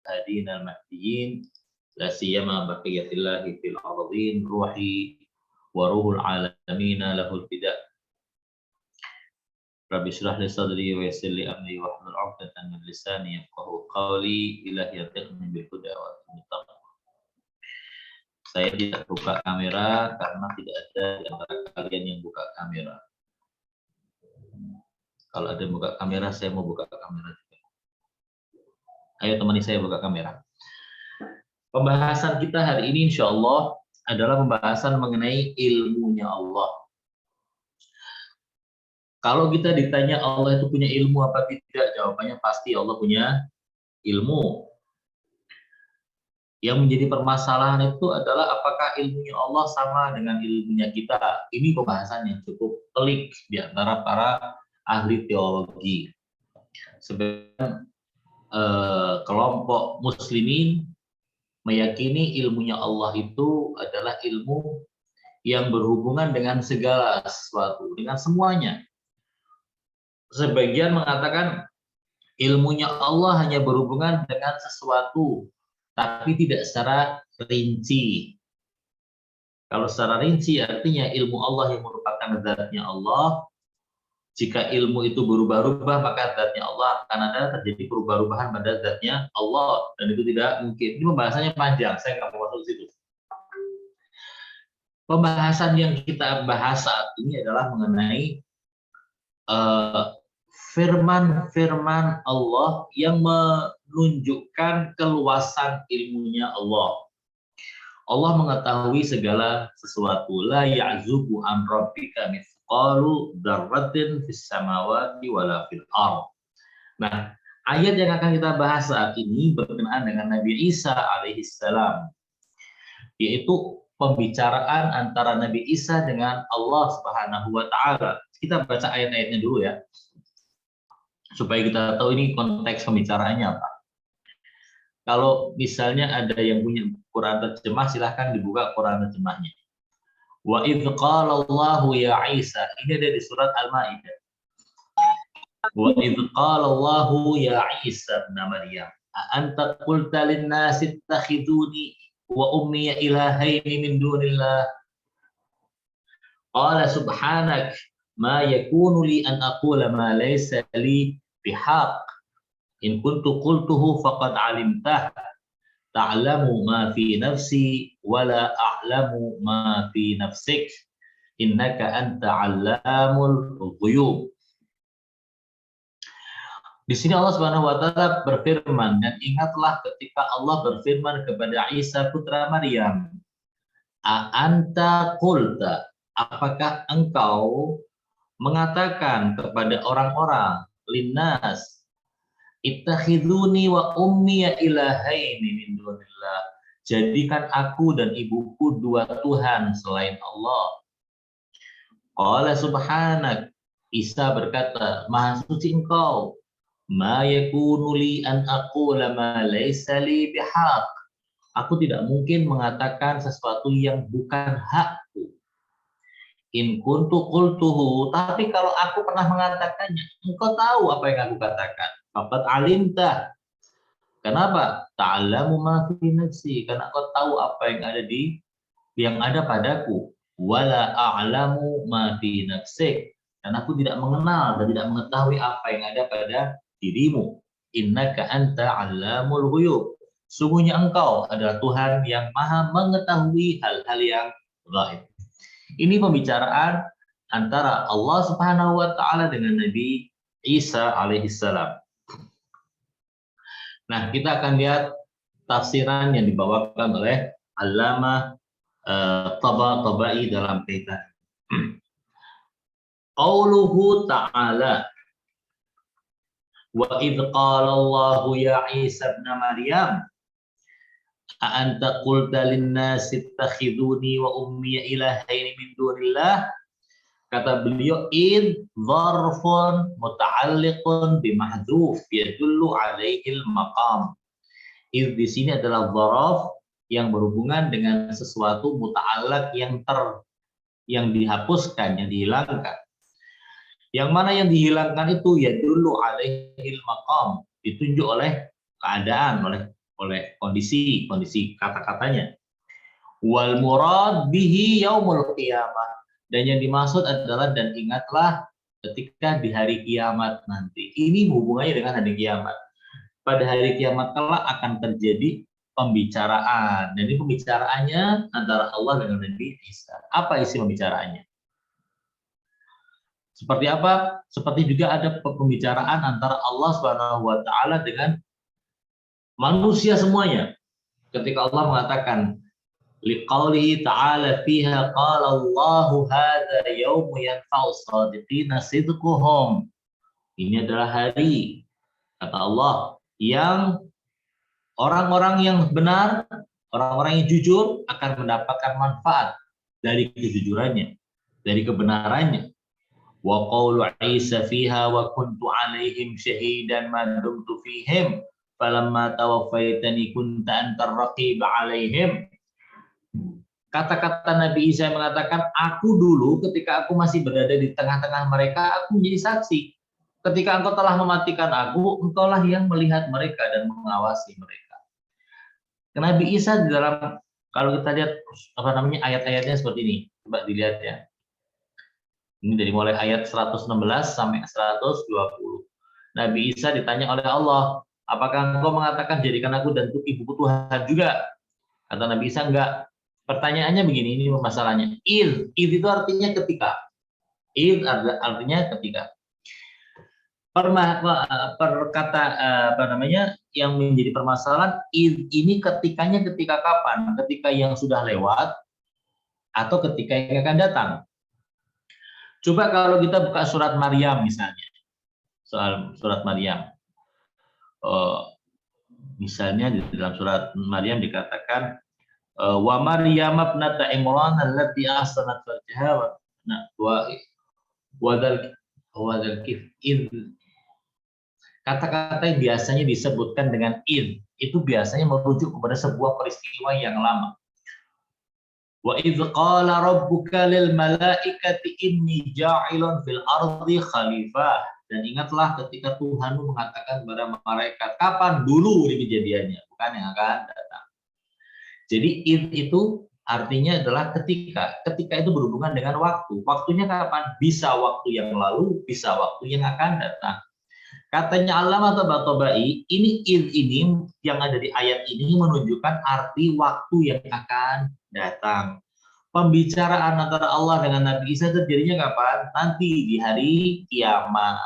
الهادين المهديين لا سيما بقية الله في الأرضين روحي وروح العالمين له الفداء رب اشرح لي صدري ويسر لي أمري واحلل عقدة من لساني يفقهوا قولي إلهي ارزقني بالهدى والتقى. Saya tidak buka kamera karena tidak ada di antara kalian yang buka kamera. Kalau ada yang buka kamera, saya mau buka kamera juga. Ayo temani saya buka kamera. Pembahasan kita hari ini insya Allah adalah pembahasan mengenai ilmunya Allah. Kalau kita ditanya Allah itu punya ilmu apa tidak, jawabannya pasti Allah punya ilmu. Yang menjadi permasalahan itu adalah apakah ilmunya Allah sama dengan ilmunya kita. Ini pembahasan yang cukup pelik di antara para ahli teologi. Sebenarnya kelompok muslimin meyakini ilmunya Allah itu adalah ilmu yang berhubungan dengan segala sesuatu, dengan semuanya. Sebagian mengatakan ilmunya Allah hanya berhubungan dengan sesuatu, tapi tidak secara rinci. Kalau secara rinci artinya ilmu Allah yang merupakan zatnya Allah. Jika ilmu itu berubah-ubah, maka zatnya Allah akan ada terjadi perubahan-perubahan pada zatnya Allah. Dan itu tidak mungkin. Ini pembahasannya panjang, saya nggak mau masuk situ. Pembahasan yang kita bahas saat ini adalah mengenai firman-firman Allah yang menunjukkan keluasan ilmunya Allah. Allah mengetahui segala sesuatu. La ya'zubu an rabbika mithqalu dzarratin fis samawati wala fil ardh. Nah, ayat yang akan kita bahas saat ini berkenaan dengan Nabi Isa alaihissalam, yaitu pembicaraan antara Nabi Isa dengan Allah Subhanahu wa taala. Kita baca ayat-ayatnya dulu ya, supaya kita tahu ini konteks pembicaraannya apa. Kalau misalnya ada yang punya Quran terjemah, silahkan dibuka Quran terjemahnya. Wa idz qala Allahu ya Isa, ini ada di surat Al-Maidah. Wa idz qala Allahu ya Isa ibn Maryam, a anta qulta lin-nasi ittakhiduni wa ummi ilahaini min dunillah. Qala subhanak ma yakunu li an aqula ma laysa li bihaq. In kuntu qultuhu faqad alimtah. Ta'lamu ma fi nafsi wa la a'lamu ma fi nafsik. Innaka anta 'allamul ghuyub. Di sini Allah Subhanahu wa taala berfirman, dan ingatlah ketika Allah berfirman kepada Isa putra Maryam, a anta qulta, apakah engkau mengatakan kepada orang-orang, linnas, ittakhiduni wa ummi ilahaini min dunillah, jadikan aku dan ibuku dua Tuhan selain Allah. Qala subhanak, Isa berkata, maha suci engkau, ma yakunu li an aqula ma laysa li bihaq, aku tidak mungkin mengatakan sesuatu yang bukan hakku. In kuntu qultuhu, tapi kalau aku pernah mengatakannya, engkau tahu apa yang aku katakan. Faqad alimta. Kenapa? Ta'lamu ma fi nafsi, karena kau tahu apa yang ada padaku. Wala a'lamu ma fi nafsik, dan aku tidak mengenal dan tidak mengetahui apa yang ada pada dirimu. Innaka anta 'allamul ghuyub. Sungguhnya engkau adalah Tuhan yang maha mengetahui hal-hal yang gaib. Ini pembicaraan antara Allah Subhanahu wa taala dengan Nabi Isa alaihissalam. Nah, kita akan lihat tafsiran yang dibawakan oleh Allamah Tabatabai dalam kaitan. Qauluhu ta'ala, wa idz qala Allahu ya Isa ibn Maryam, a anta qulta lin-nasi ittakhiduni wa ummi ilahaini min dunillah. Kata beliau, id dzarfun muta'alliqun bimahdhuf yadullu alaihil maqam. Id di sini adalah dzaraf yang berhubungan dengan sesuatu muta'allaq yang dihapuskan, yang dihilangkan. Yang mana yang dihilangkan itu yadullu alaihil maqam, ditunjuk oleh keadaan, oleh oleh kondisi kata-katanya. Wal murad bihi yaumul qiyamah. Dan yang dimaksud adalah dan ingatlah ketika di hari kiamat nanti. Ini hubungannya dengan hari kiamat. Pada hari kiamat kelak akan terjadi pembicaraan. Dan ini pembicaraannya antara Allah dengan Nabi Isa. Apa isi pembicaraannya? Seperti apa? Seperti juga ada pembicaraan antara Allah Subhanahu wa taala dengan manusia semuanya. Ketika Allah mengatakan liqaulihi ta'ala fiha qala Allahu hadza yaumu yanfa'u shadiqina sidquhum. Ini adalah hari, kata Allah, yang orang-orang yang benar, orang-orang yang jujur akan mendapatkan manfaat dari kejujurannya, dari kebenarannya. Wa qaulu Isa fiha wa kuntu 'alaihim syahidan ma dumtu fihim falamma tawaffaitani kunta antar raqib 'alaihim. Kata-kata Nabi Isa yang mengatakan, aku dulu ketika aku masih berada di tengah-tengah mereka, aku menjadi saksi. Ketika engkau telah mematikan aku, engkaulah yang melihat mereka dan mengawasi mereka. Nabi Isa di dalam, kalau kita lihat ayat-ayatnya seperti ini, coba dilihat ya. Ini dari mulai ayat 116 sampai 120. Nabi Isa ditanya oleh Allah, apakah engkau mengatakan jadikan aku dan ibuku Tuhan juga? Kata Nabi Isa, enggak. Pertanyaannya begini, ini masalahnya. Id itu artinya ketika. Id artinya ketika. Yang menjadi permasalahan, id ini ketikanya ketika kapan? Ketika yang sudah lewat atau ketika yang akan datang? Coba kalau kita buka surat Maryam misalnya. Soal surat Maryam. Misalnya di dalam surat Maryam dikatakan wa Maryam ibnata Imran allati ahsanat farjaha wa dzal kif. Kata-kata yang biasanya disebutkan dengan id itu biasanya merujuk kepada sebuah peristiwa yang lama. Wa idz qala rabbuka lil malaikati inni ja'ilun fil ardi khalifah. Dan ingatlah ketika Tuhanmu mengatakan kepada malaikat, kapan? Dulu ini kejadiannya, bukan yang akan datang. Jadi itu artinya adalah ketika. Ketika itu berhubungan dengan waktu. Waktunya kapan? Bisa waktu yang lalu, bisa waktu yang akan datang. Katanya Allamah Tabatabai, ini yang ada di ayat ini menunjukkan arti waktu yang akan datang. Pembicaraan antara Allah dengan Nabi Isa terjadinya kapan? Nanti di hari kiamat.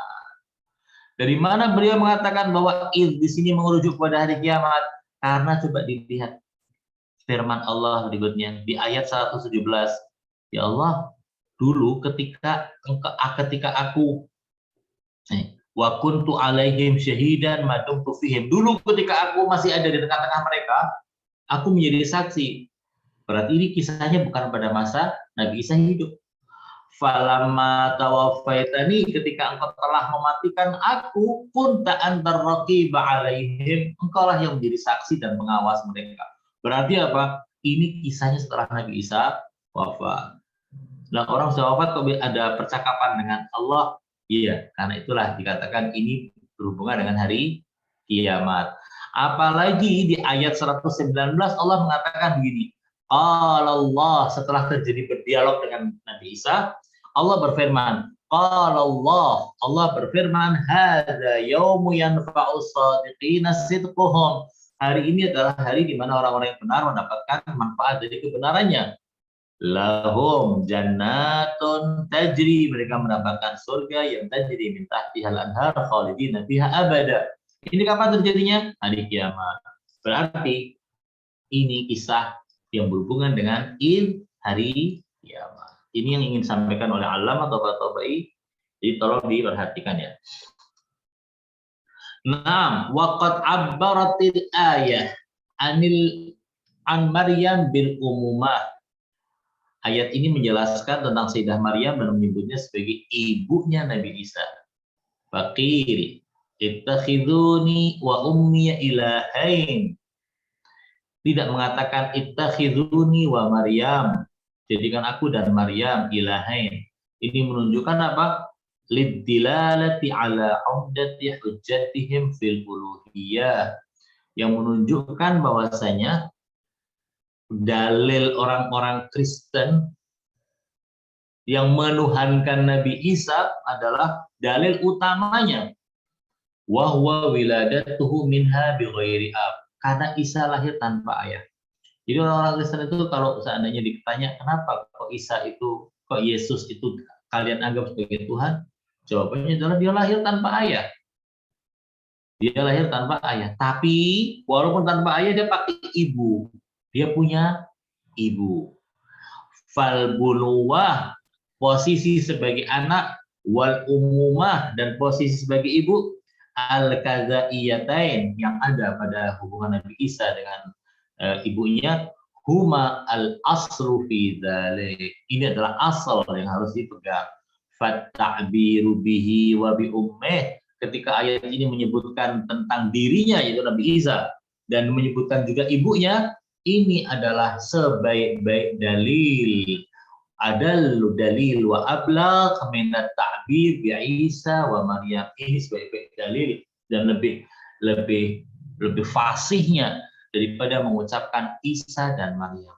Dari mana beliau mengatakan bahwa di sini merujuk pada hari kiamat? Karena coba dilihat firman Allah berikutnya di ayat 117. Ya Allah, dulu ketika aku wa kuntu alaihim syahidan ma dumtu fihim. Dulu ketika aku masih ada di tengah-tengah mereka, aku menjadi saksi. Berarti ini kisahnya bukan pada masa Nabi Isa hidup. Falamma tawaffaitani, ketika engkau telah mematikan aku, kunta antar raqiba alaihim, engkaulah yang menjadi saksi dan pengawas mereka. Berarti apa? Ini kisahnya setelah Nabi Isa wafat. Nah, orang sudah wafat kok ada percakapan dengan Allah? Iya, karena itulah dikatakan ini berhubungan dengan hari kiamat. Apalagi di ayat 119 Allah mengatakan begini. Allah setelah terjadi berdialog dengan Nabi Isa, Allah berfirman, Allah berfirman, hadza yaumu yanfa'u shadiqina sidquhum. Hari ini adalah hari di mana orang-orang yang benar mendapatkan manfaat dari kebenarannya. Lahum jannatun tajri, mereka mendapatkan surga yang tajri min tahtihal anhar khalidina fiha abada. Ini kapan terjadinya? Hari kiamat. Berarti ini kisah yang berhubungan dengan hari kiamat. Ini yang ingin disampaikan oleh Allamah Tabatabai. Jadi tolong diperhatikan ya. Naam, waqad abbaratil ayah an Maryam bil umumah. Ayat ini menjelaskan tentang Sayyidah Maryam dan menyebutnya sebagai ibunya Nabi Isa. Faqiri ittakhiduni wa ummiya ilahain. Tidak mengatakan ittakhiduni wa Maryam. Jadikan aku dan Maryam ilahain. Ini menunjukkan apa? Liddilalati ala umdati hujjatihim fil uluhiyah. yang menunjukkan bahwasanya dalil orang-orang Kristen yang menuhankan Nabi Isa adalah dalil utamanya wahwa wiladatuhu minha bighairi ab, karena Isa lahir tanpa ayah. Jadi orang-orang Kristen itu kalau seandainya ditanya kenapa kok Isa itu, kok Yesus itu kalian anggap sebagai Tuhan, jawabannya adalah dia lahir tanpa ayah. Dia lahir tanpa ayah, tapi walaupun tanpa ayah dia pakai ibu, dia punya ibu. Fal bunuwah, posisi sebagai anak, wal umumah, dan posisi sebagai ibu, al kazaiyatain, yang ada pada hubungan Nabi Isa dengan ibunya, huma al aslu fi dzalik. Ini adalah asal yang harus dipegang. Fat ta'biru bihi wa bi ummih, ketika ayat ini menyebutkan tentang dirinya yaitu Nabi Isa dan menyebutkan juga ibunya, ini adalah sebaik-baik dalil. Adallu dalil wa ablagh minat ta'bir bi Isa wa Maryam. Ini sebaik-baik dalil dan lebih fasihnya daripada mengucapkan Isa dan Maryam.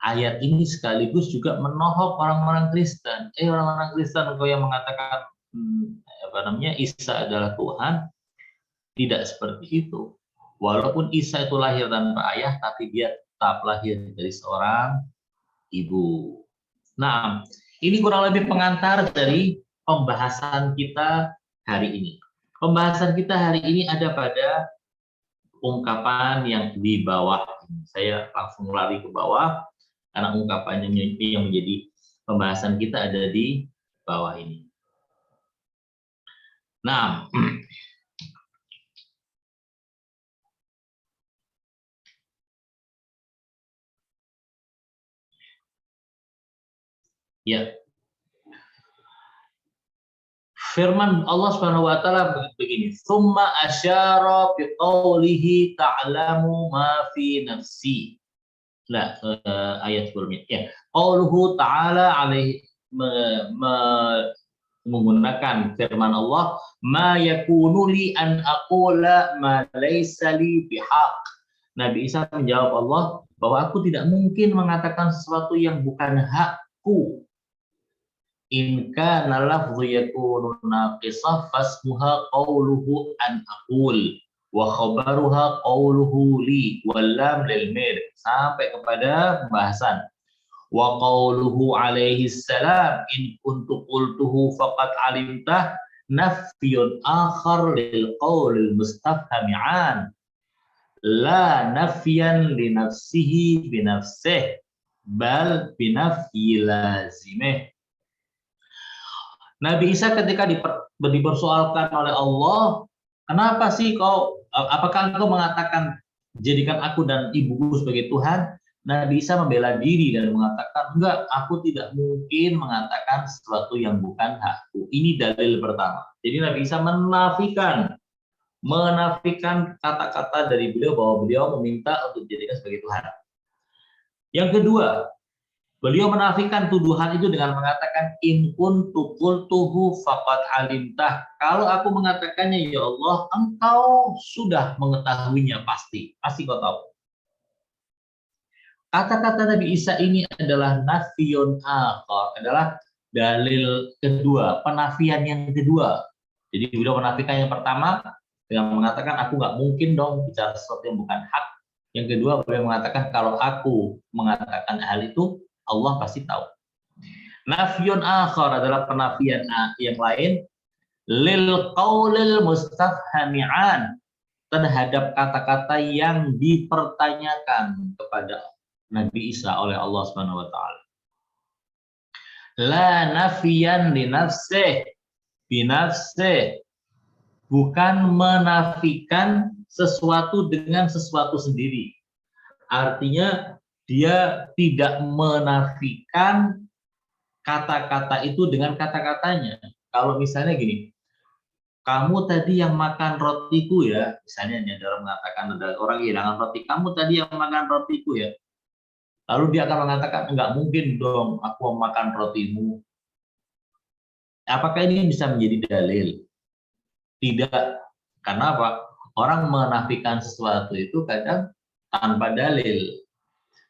Ayat ini sekaligus juga menohok orang-orang Kristen. Orang-orang Kristen engkau yang mengatakan Isa adalah Tuhan, tidak seperti itu. Walaupun Isa itu lahir tanpa ayah, tapi dia tetap lahir dari seorang ibu. Nah, ini kurang lebih pengantar dari pembahasan kita hari ini. Pembahasan kita hari ini ada pada ungkapan yang di bawah. Saya langsung lari ke bawah karena ungkapannya yang menjadi pembahasan kita ada di bawah ini. Nah, ya, firman Allah Subhanahu wa taala begini, "Tsumma asyara bi qawlihi ta'lamu ma fi nafsi." Nah, ayat sebelumnya ya. Qauluhu ta'ala alaihi menggunakan firman Allah, "Ma yakunu li an aqula ma laysa li bihaq." Nabi Isa menjawab Allah bahwa aku tidak mungkin mengatakan sesuatu yang bukan hakku. In kana lafdhu yakunu naqisah fasmuha qawluhu an aqul wa khabaruha qawluhu li wal lam lil mir, sampai kepada pembahasan wa qawluhu alaihi salam in kuntu qultuhu faqad alimtah nafyun akhar lil qawlil mustafhami'an la nafyan li nafsihi binafsih bal binafyi lazimih. Nabi Isa ketika dipersoalkan oleh Allah, kenapa sih apakah engkau mengatakan jadikan aku dan ibuku sebagai Tuhan? Nabi Isa membela diri dan mengatakan, enggak, aku tidak mungkin mengatakan sesuatu yang bukan hakku. Ini dalil pertama. Jadi Nabi Isa menafikan kata-kata dari beliau bahwa beliau meminta untuk dijadikan sebagai Tuhan. Yang kedua, beliau menafikan tuduhan itu dengan mengatakan in kuntu qultuhu faqad alimtah. Kalau aku mengatakannya ya Allah, engkau sudah mengetahuinya pasti kau tahu. Kata-kata Nabi Isa ini adalah nafiyun akhar, adalah dalil kedua, penafian yang kedua. Jadi beliau menafikan yang pertama dengan mengatakan aku nggak mungkin dong bicara sesuatu yang bukan hak. Yang kedua beliau mengatakan kalau aku mengatakan hal itu Allah pasti tahu. Nafyun akhar adalah penafian yang lain lil qaulil mustafhami'an, terhadap kata-kata yang dipertanyakan kepada Nabi Isa oleh Allah Subhanahu wa taala. La nafiyan li nafsih binafsih, bukan menafikan sesuatu dengan sesuatu sendiri. Artinya dia tidak menafikan kata-kata itu dengan kata-katanya. Kalau misalnya gini, kamu tadi yang makan rotiku ya, misalnya ada mengatakan, ada orang kehilangan roti, kamu tadi yang makan rotiku ya. Lalu dia akan mengatakan, enggak mungkin dong aku makan rotimu. Apakah ini bisa menjadi dalil? Tidak. Karena apa? Orang menafikan sesuatu itu kadang tanpa dalil.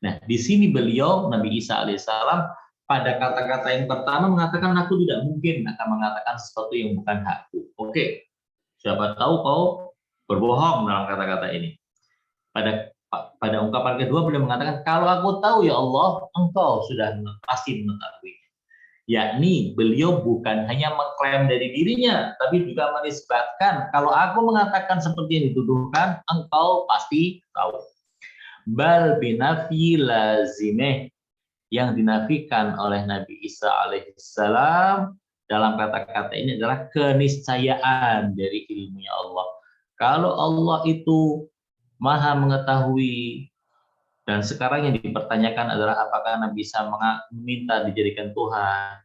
Nah, di sini beliau Nabi Isa alaihissalam pada kata-kata yang pertama mengatakan aku tidak mungkin akan mengatakan sesuatu yang bukan hakku. Oke, siapa tahu kau berbohong dalam kata-kata ini. Pada ungkapan kedua beliau mengatakan kalau aku tahu ya Allah, engkau sudah pasti mengetahui. Yakni beliau bukan hanya mengklaim dari dirinya, tapi juga menisbatkan kalau aku mengatakan seperti yang dituduhkan, engkau pasti tahu. Bal binafi lazimeh, yang dinafikan oleh Nabi Isa alaihissalam dalam kata-kata ini adalah keniscayaan dari ilmunya Allah. Kalau Allah itu maha mengetahui, dan sekarang yang dipertanyakan adalah apakah Nabi Isa meminta dijadikan Tuhan.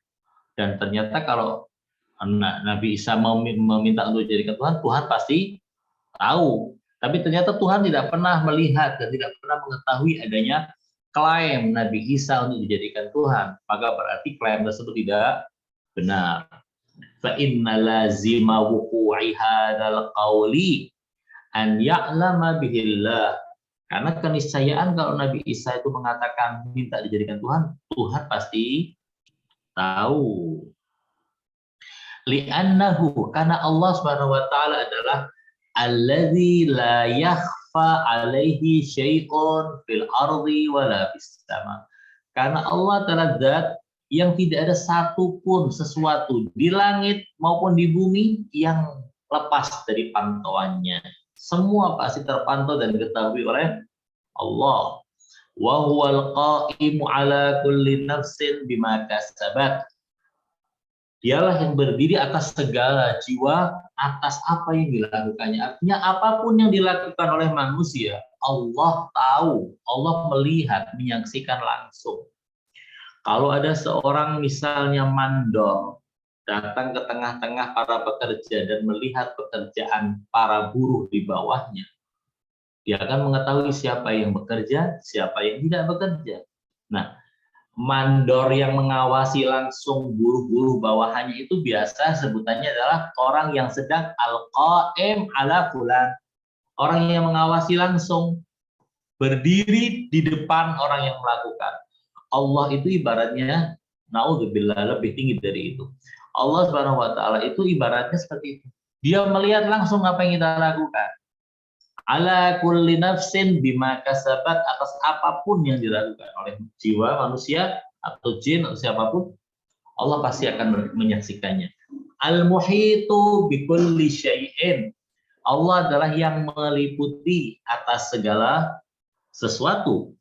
Dan ternyata kalau Nabi Isa meminta untuk dijadikan Tuhan, Tuhan pasti tahu. Tapi ternyata Tuhan tidak pernah melihat dan tidak pernah mengetahui adanya klaim Nabi Isa untuk dijadikan Tuhan. Maka berarti klaim tersebut tidak benar. Fa inna lazima wuqu'i hadzal qawli an ya'lama bihillah. Karena keniscayaan kalau Nabi Isa itu mengatakan minta dijadikan Tuhan, Tuhan pasti tahu. Li'annahu, karena Allah Subhanahu wa taala adalah alladzi la yakhfa alaihi syai'un fil ardi wala fis sama. Karena Allah adalah zat yang tidak ada satupun sesuatu di langit maupun di bumi yang lepas dari pantauannya. Semua pasti terpantau dan diketahui oleh Allah. Wa huwal qa'imu ala kulli nafsin bima kasabat. Dialah yang berdiri atas segala jiwa atas apa yang dilakukannya. Artinya apapun yang dilakukan oleh manusia, Allah tahu, Allah melihat, menyaksikan langsung. Kalau ada seorang misalnya mandor datang ke tengah-tengah para pekerja dan melihat pekerjaan para buruh di bawahnya, dia akan mengetahui siapa yang bekerja, siapa yang tidak bekerja. Nah, mandor yang mengawasi langsung buruh-buruh bawahannya itu biasa sebutannya adalah orang yang sedang al-qa'im ala fulan. Orang yang mengawasi langsung, berdiri di depan orang yang melakukan. Allah itu ibaratnya, naudzubillah, lebih tinggi dari itu. Allah Subhanahu wa taala itu ibaratnya seperti itu. Dia melihat langsung apa yang kita lakukan. Ala kulli nafsin bima kasabat, atas apapun yang dilakukan oleh jiwa manusia atau jin atau siapapun, Allah pasti akan menyaksikannya. Al-muhitu bikulli syai'in, Allah adalah yang meliputi atas segala sesuatu.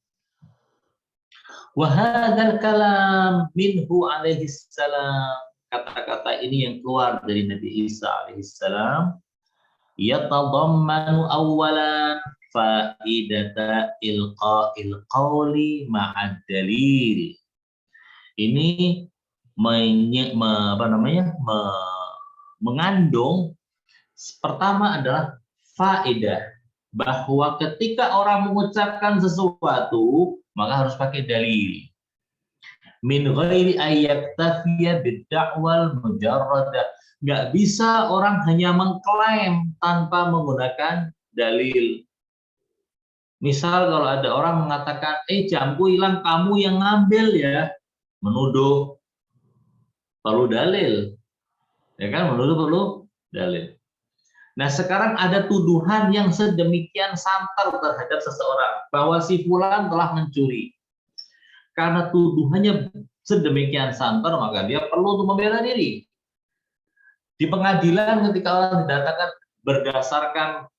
Wa hadzal kalam minhu alaihi salam, kata-kata ini yang keluar dari Nabi Isa alaihi salam yatadammanu awwalan faidata ilqa'il qawli ma'ad dalil. Ini mengandung pertama adalah faedah, bahwa ketika orang mengucapkan sesuatu maka harus pakai dalil. Min ghairi ayyaktafiya bid-da'wal mujarradah. Nggak bisa orang hanya mengklaim tanpa menggunakan dalil. Misal kalau ada orang mengatakan, jamku hilang, kamu yang ngambil ya, menuduh, perlu dalil. Ya kan, menuduh perlu dalil. Nah sekarang ada tuduhan yang sedemikian santer terhadap seseorang, bahwa si fulan telah mencuri. Karena tuduhannya sedemikian santer, maka dia perlu untuk membela diri. Di pengadilan ketika orang didatangkan berdasarkan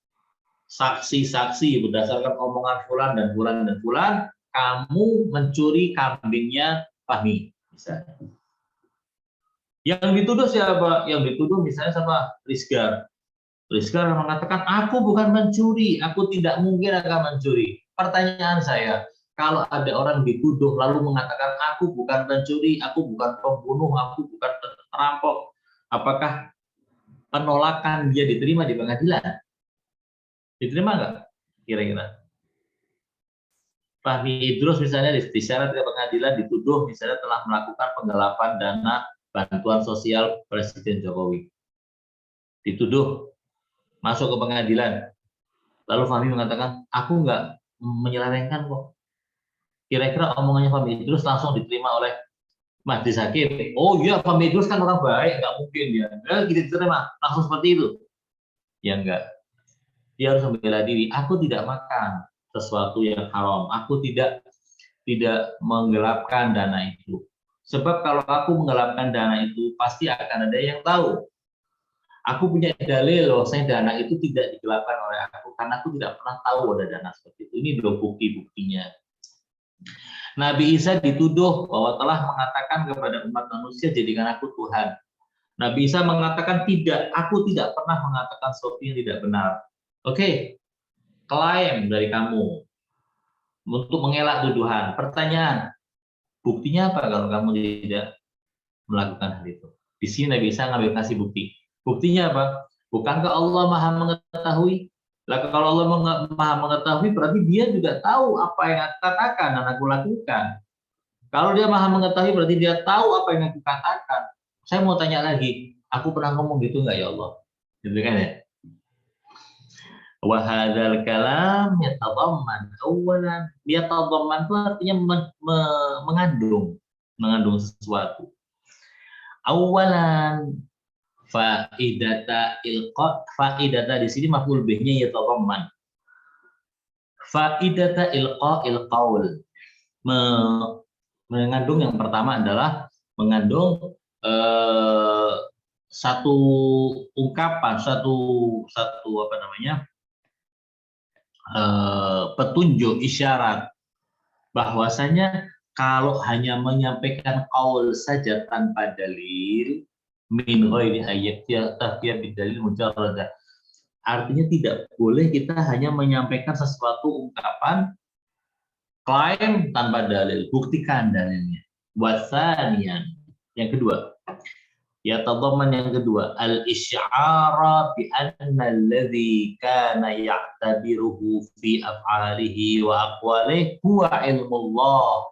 saksi-saksi, berdasarkan omongan fulan dan fulan dan fulan, kamu mencuri kambingnya Fahmi, misalnya. Yang dituduh siapa? Yang dituduh misalnya sama Rizgar. Rizgar mengatakan, aku bukan mencuri, aku tidak mungkin akan mencuri. Pertanyaan saya, kalau ada orang dituduh lalu mengatakan, aku bukan pencuri, aku bukan pembunuh, aku bukan perampok, apakah penolakan dia diterima di pengadilan? Diterima nggak kira-kira? Fahmi Idrus misalnya disyarat ke pengadilan dituduh misalnya telah melakukan penggelapan dana bantuan sosial Presiden Jokowi. Dituduh, masuk ke pengadilan. Lalu Fahmi mengatakan, aku nggak menyelewengkan kok. Kira-kira omongannya Fahmi Idrus langsung diterima oleh majelis hakim. Oh iya, Fahmi Idrus kan orang baik, nggak mungkin dia. Gitu diterima, langsung seperti itu. Ya enggak. Dia harus membela diri. Aku tidak makan sesuatu yang haram. Aku tidak menggelapkan dana itu. Sebab kalau aku menggelapkan dana itu, pasti akan ada yang tahu. Aku punya dalil bahwasanya dana itu tidak digelapkan oleh aku, karena aku tidak pernah tahu ada dana seperti itu. Ini dua bukti-buktinya. Nabi Isa dituduh bahwa telah mengatakan kepada umat manusia, jadikan aku Tuhan. Nabi Isa mengatakan tidak, aku tidak pernah mengatakan sesuatu yang tidak benar. Oke, klaim dari kamu untuk mengelak tuduhan. Pertanyaan, buktinya apa kalau kamu tidak melakukan hal itu? Di sini Nabi Isa ngambil kasih bukti. Buktinya apa? Bukankah Allah Maha mengetahui? Lah kalau Allah Maha mengetahui berarti dia juga tahu apa yang aku katakan dan aku lakukan. Kalau dia Maha mengetahui berarti dia tahu apa yang aku katakan. Saya mau tanya lagi, aku pernah ngomong gitu nggak ya Allah? Gitu kan ya? Wa hadzal kalam yatadamman awalan, yatadamman itu artinya mengandung sesuatu. Awalan faidata di sini maf'ul bihnya yatadamman. Faidata ilqa'il qaul, mengandung yang pertama adalah mengandung satu ungkapan, satu apa namanya, petunjuk, isyarat bahwasanya kalau hanya menyampaikan qaul saja tanpa dalil, min ghairi ayyatin bidalil mujarrad, artinya tidak boleh kita hanya menyampaikan sesuatu ungkapan, klaim tanpa dalil, buktikan dalilnya. Wasanian, yang kedua, ya tadamman yang kedua, al-isy'ara bi anna alladhi kana ya'tabiruhu fi af'alihi wa aqwalihi huwa ilmullah.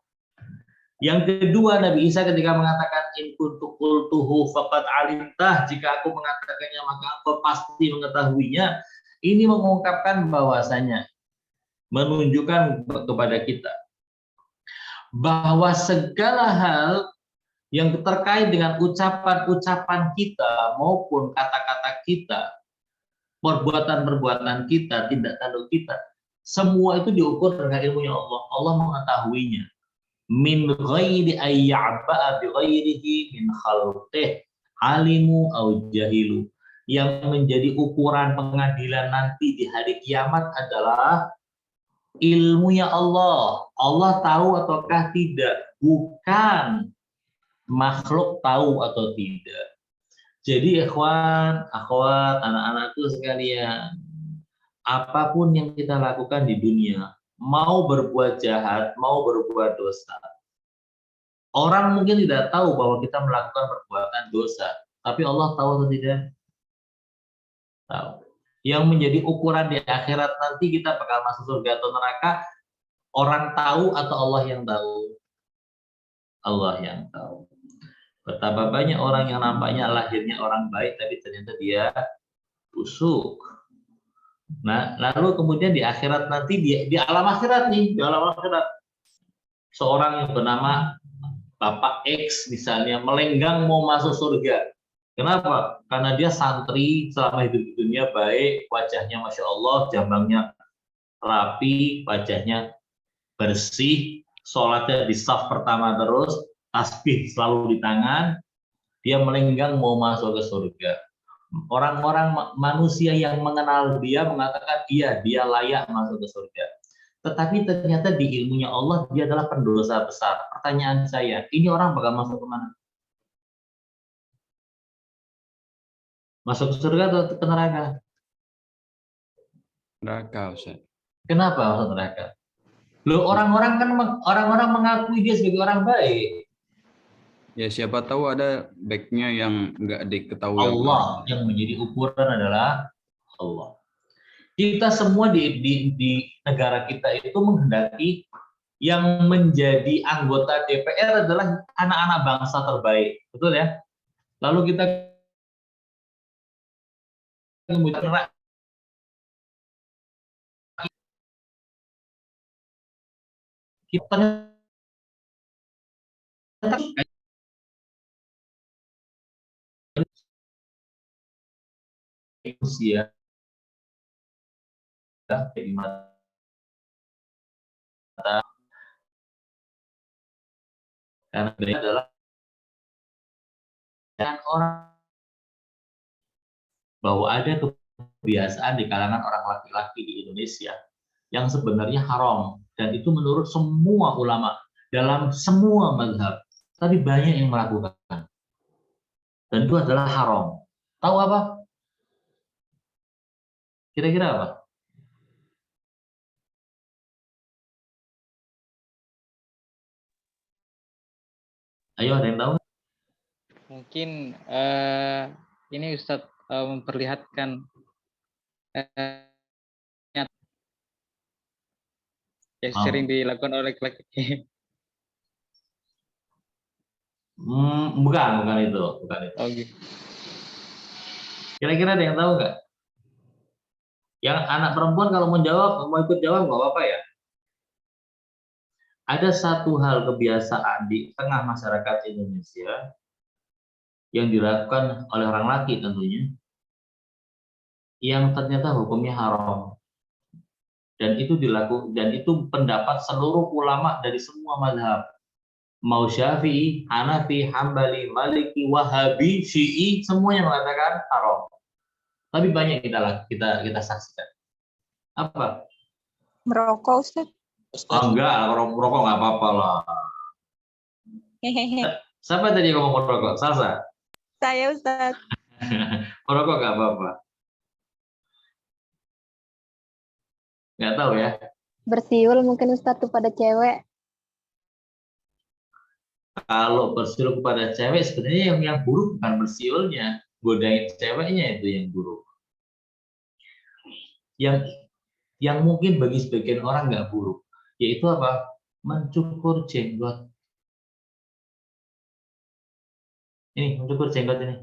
Yang kedua, Nabi Isa ketika mengatakan in kuntu qultuhu faqad alimtah, jika aku mengatakannya maka engkau pasti mengetahuinya. Ini mengungkapkan bahwasanya, menunjukkan kepada kita bahwa segala hal yang terkait dengan ucapan-ucapan kita maupun kata-kata kita, perbuatan-perbuatan kita, tindak tanduk kita, semua itu diukur dengan ilmunya Allah. Allah mengetahuinya. Min ghairi ayya'ba'a bi ghairihi min khalqih alimu au jahilu. Yang menjadi ukuran pengadilan nanti di hari kiamat adalah ilmunya Allah. Allah tahu ataukah tidak, bukan makhluk tahu atau tidak. Jadi ikhwan, akhwat, anak-anakku sekalian, apapun yang kita lakukan di dunia, mau berbuat jahat, mau berbuat dosa, orang mungkin tidak tahu bahwa kita melakukan perbuatan dosa, tapi Allah tahu atau tidak? Tahu. Yang menjadi ukuran di akhirat nanti kita bakal masuk surga atau neraka, orang tahu atau Allah yang tahu? Allah yang tahu. Betapa banyak orang yang nampaknya lahirnya orang baik, tapi ternyata dia busuk. Nah, lalu kemudian di akhirat nanti, di alam akhirat nih, di alam akhirat, seorang yang bernama Bapak X misalnya melenggang mau masuk surga. Kenapa? Karena dia santri, selama hidup di dunia baik, wajahnya Masya Allah, jambangnya rapi, wajahnya bersih, sholatnya di saf pertama terus, tasbih selalu di tangan, dia melenggang mau masuk ke surga. Orang-orang manusia yang mengenal dia mengatakan iya, dia layak masuk ke surga. Tetapi ternyata di ilmunya Allah dia adalah pendosa besar. Pertanyaan saya, ini orang bakal masuk ke mana? Masuk ke surga atau ke neraka? Neraka, Ustaz. Kenapa masuk neraka? Loh, orang-orang mengakui dia sebagai orang baik. Ya siapa tahu ada backnya yang nggak diketahui Allah yang menjadi ukuran adalah Allah. Kita semua di negara kita itu menghendaki yang menjadi anggota DPR adalah anak-anak bangsa terbaik, betul ya? Lalu kita kemudian Kita manusia di mata karena beliau adalah orang bahwa ada kebiasaan di kalangan orang laki-laki di Indonesia yang sebenarnya haram dan itu menurut semua ulama dalam semua mazhab, tapi banyak yang melakukan dan itu adalah haram. Tahu apa? Kira-kira apa? Ayo, ada yang tahu? Mungkin ini Ustadz memperlihatkan yang sering dilakukan oleh laki-laki. Bukan itu. Oh, gitu. Kira-kira ada yang tahu nggak? Yang anak perempuan kalau mau ikut jawab nggak apa-apa ya. Ada satu hal kebiasaan di tengah masyarakat Indonesia yang dilakukan oleh orang laki tentunya, yang ternyata hukumnya haram. Dan itu pendapat seluruh ulama dari semua mazhab. Mau Syafi'i, Hanafi, Hambali, Maliki, Wahabi, Syi'i, semuanya mengatakan haram. Tapi banyak kita saksikan. Apa? Merokok, Ustaz. Oh, enggak, merokok nggak apa-apa lah. Siapa tadi yang ngomong merokok? Salsa? Saya, Ustaz. Merokok nggak apa-apa. Nggak tahu ya. Bersiul mungkin Ustaz tuh pada cewek. Kalau bersiul kepada cewek sebenarnya yang buruk bukan bersiulnya, godain ceweknya itu yang buruk. Yang mungkin bagi sebagian orang nggak buruk, yaitu apa? Mencukur jenggot. Ini mencukur jenggot ini,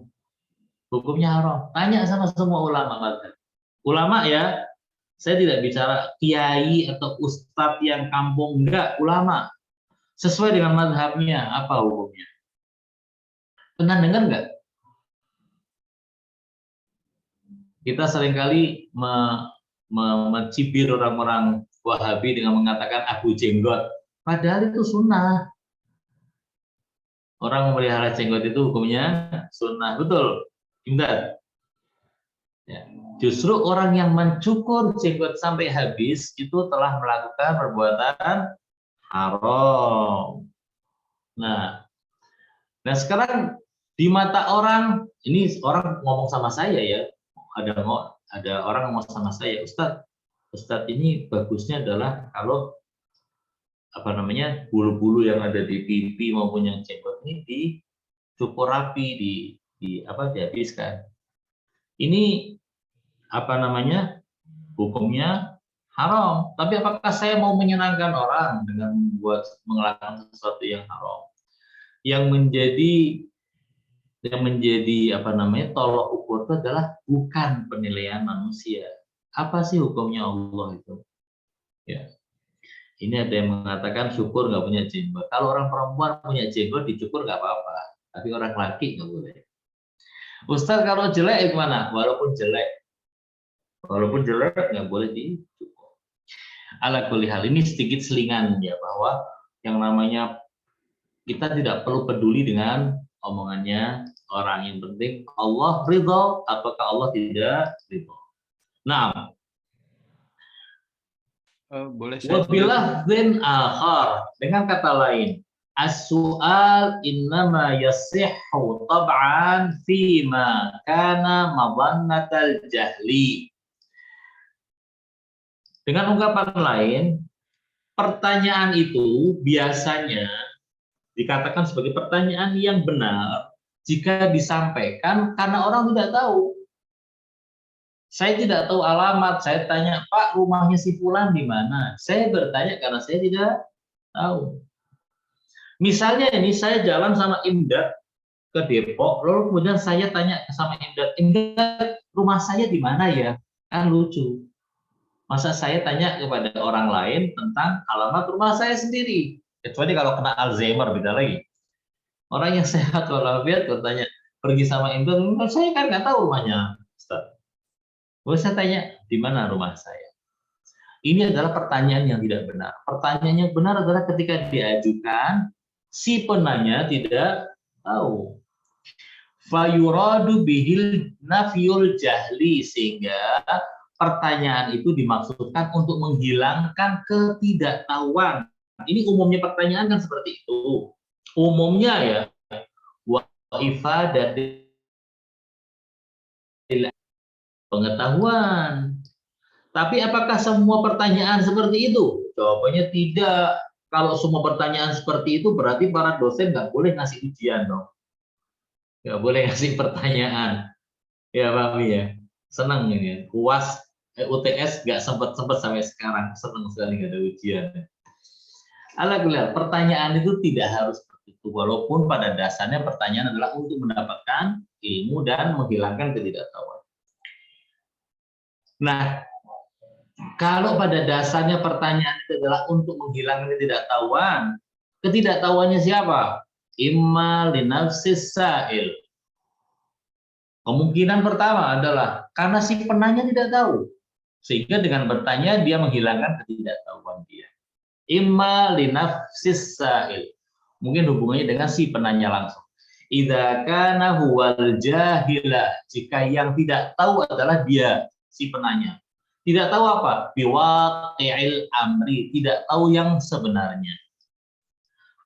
hukumnya haram. Tanya sama semua ulama. Ulama ya, saya tidak bicara kiai atau ustadz yang kampung, enggak, ulama. Sesuai dengan mazhabnya, apa hukumnya? Pernah dengar nggak? Kita seringkali mencibir orang-orang Wahabi dengan mengatakan Abu Jenggot. Padahal itu sunnah. Orang memelihara jenggot itu hukumnya sunnah. Betul? Ingat? Ya. Justru orang yang mencukur jenggot sampai habis itu telah melakukan perbuatan haram. Nah sekarang di mata orang, ini orang ngomong sama saya ya, ada orang ngomong sama saya, Ustadz ini bagusnya adalah kalau bulu-bulu yang ada di pipi maupun yang jenggot ini dicukur rapi, dihabiskan. Ini hukumnya haram. Tapi apakah saya mau menyenangkan orang dengan melakukan sesuatu yang haram? Yang menjadi tolok ukur itu adalah bukan penilaian manusia. Apa sih hukumnya Allah itu? Ya. Ini ada yang mengatakan syukur nggak punya jenggot. Kalau orang perempuan punya jenggot dicukur nggak apa-apa, tapi orang laki nggak boleh. Ustaz kalau jelek gimana? Walaupun jelek nggak boleh dicukur. Ala kulli hal, ini sedikit selingan ya, bahwa yang namanya kita tidak perlu peduli dengan omongannya orang. Yang penting Allah ridho ataukah Allah tidak ridho. Nah, boleh saya wabilafdhin akhar, dengan kata lain, as-su'al innama yasihhu tab'an fima kana madhannatal jahli. Dengan ungkapan lain, pertanyaan itu biasanya dikatakan sebagai pertanyaan yang benar jika disampaikan karena orang tidak tahu. Saya tidak tahu alamat, saya tanya, Pak, rumahnya si Fulan di mana? Saya bertanya karena saya tidak tahu. Misalnya ini saya jalan sama Imdad ke Depok, lalu kemudian saya tanya sama Imdad, rumah saya di mana ya? Kan lucu. Masa saya tanya kepada orang lain tentang alamat rumah saya sendiri? Kecuali kalau kena Alzheimer, beda lagi. Orang yang sehat walafiat kalau tanya pergi sama Imron, saya kan nggak tahu rumahnya, Ustaz. Boleh saya tanya di mana rumah saya? Ini adalah pertanyaan yang tidak benar. Pertanyaan yang benar adalah ketika diajukan, si penanya tidak tahu. Fayuradu bihil nafyul jahli, sehingga pertanyaan itu dimaksudkan untuk menghilangkan ketidaktahuan. Ini umumnya pertanyaan kan seperti itu. Umumnya ya, wa ifadatil pengetahuan. Tapi apakah semua pertanyaan seperti itu? Jawabannya tidak. Kalau semua pertanyaan seperti itu berarti para dosen nggak boleh ngasih ujian dong. Nggak boleh ngasih pertanyaan. Ya Pak Mi ya. Senang ini. UAS, UTS nggak sempat sampai sekarang. Senang sekali nggak ada ujian. Alhamdulillah, pertanyaan itu tidak harus seperti itu. Walaupun pada dasarnya pertanyaan adalah untuk mendapatkan ilmu dan menghilangkan ketidaktahuan. Nah, kalau pada dasarnya pertanyaan itu adalah untuk menghilangkan ketidaktahuan, ketidaktahuannya siapa? Imma linafsis sa'il. Kemungkinan pertama adalah karena si penanya tidak tahu, sehingga dengan bertanya dia menghilangkan ketidaktahuan dia. Imma linafsis sa'il. Mungkin hubungannya dengan si penanya langsung. Idza kana huwal jahila, jika yang tidak tahu adalah dia, si penanya. Tidak tahu apa? Biwaqi'il amri, tidak tahu yang sebenarnya.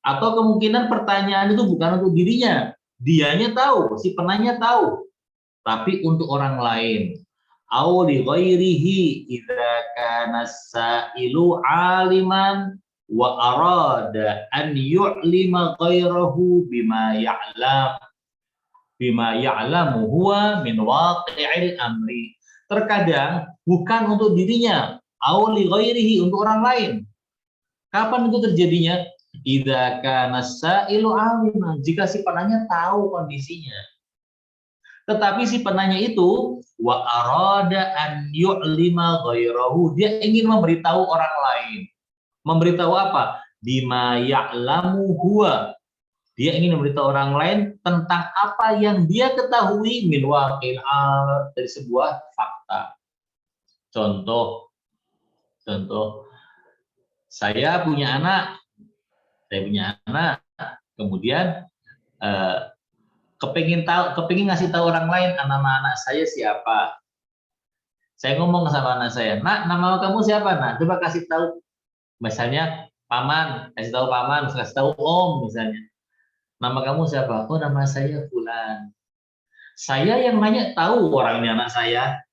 Atau kemungkinan pertanyaan itu bukan untuk dirinya, dianya tahu, si penanya tahu, tapi untuk orang lain. Au li ghairihi idza kana as-sa'ilu 'aliman wa arada an yu'lima ghairahu bima ya'lamu huwa min waqi'il amri. Terkadang bukan untuk dirinya, au li ghairihi, untuk orang lain. Kapan itu terjadinya? Idza kana as-sa'ilu 'aliman, jika si penanya tahu kondisinya. Tetapi si penanya itu wa arada an yu'lima ghairahu, dia ingin memberitahu orang lain. Memberitahu apa? Bima ya'lamu huwa. Dia ingin memberitahu orang lain tentang apa yang dia ketahui min waqil dari sebuah fakta. Contoh, saya punya anak, kemudian kepingin ngasih tahu orang lain nama anak saya siapa. Saya ngomong sama anak saya, nak, nama kamu siapa, nak? Coba kasih tahu. Misalnya paman, kasih tahu paman, kasih tahu om misalnya. Nama kamu siapa? Oh, nama saya Fulan. Saya yang nanya tahu orang ini anak saya,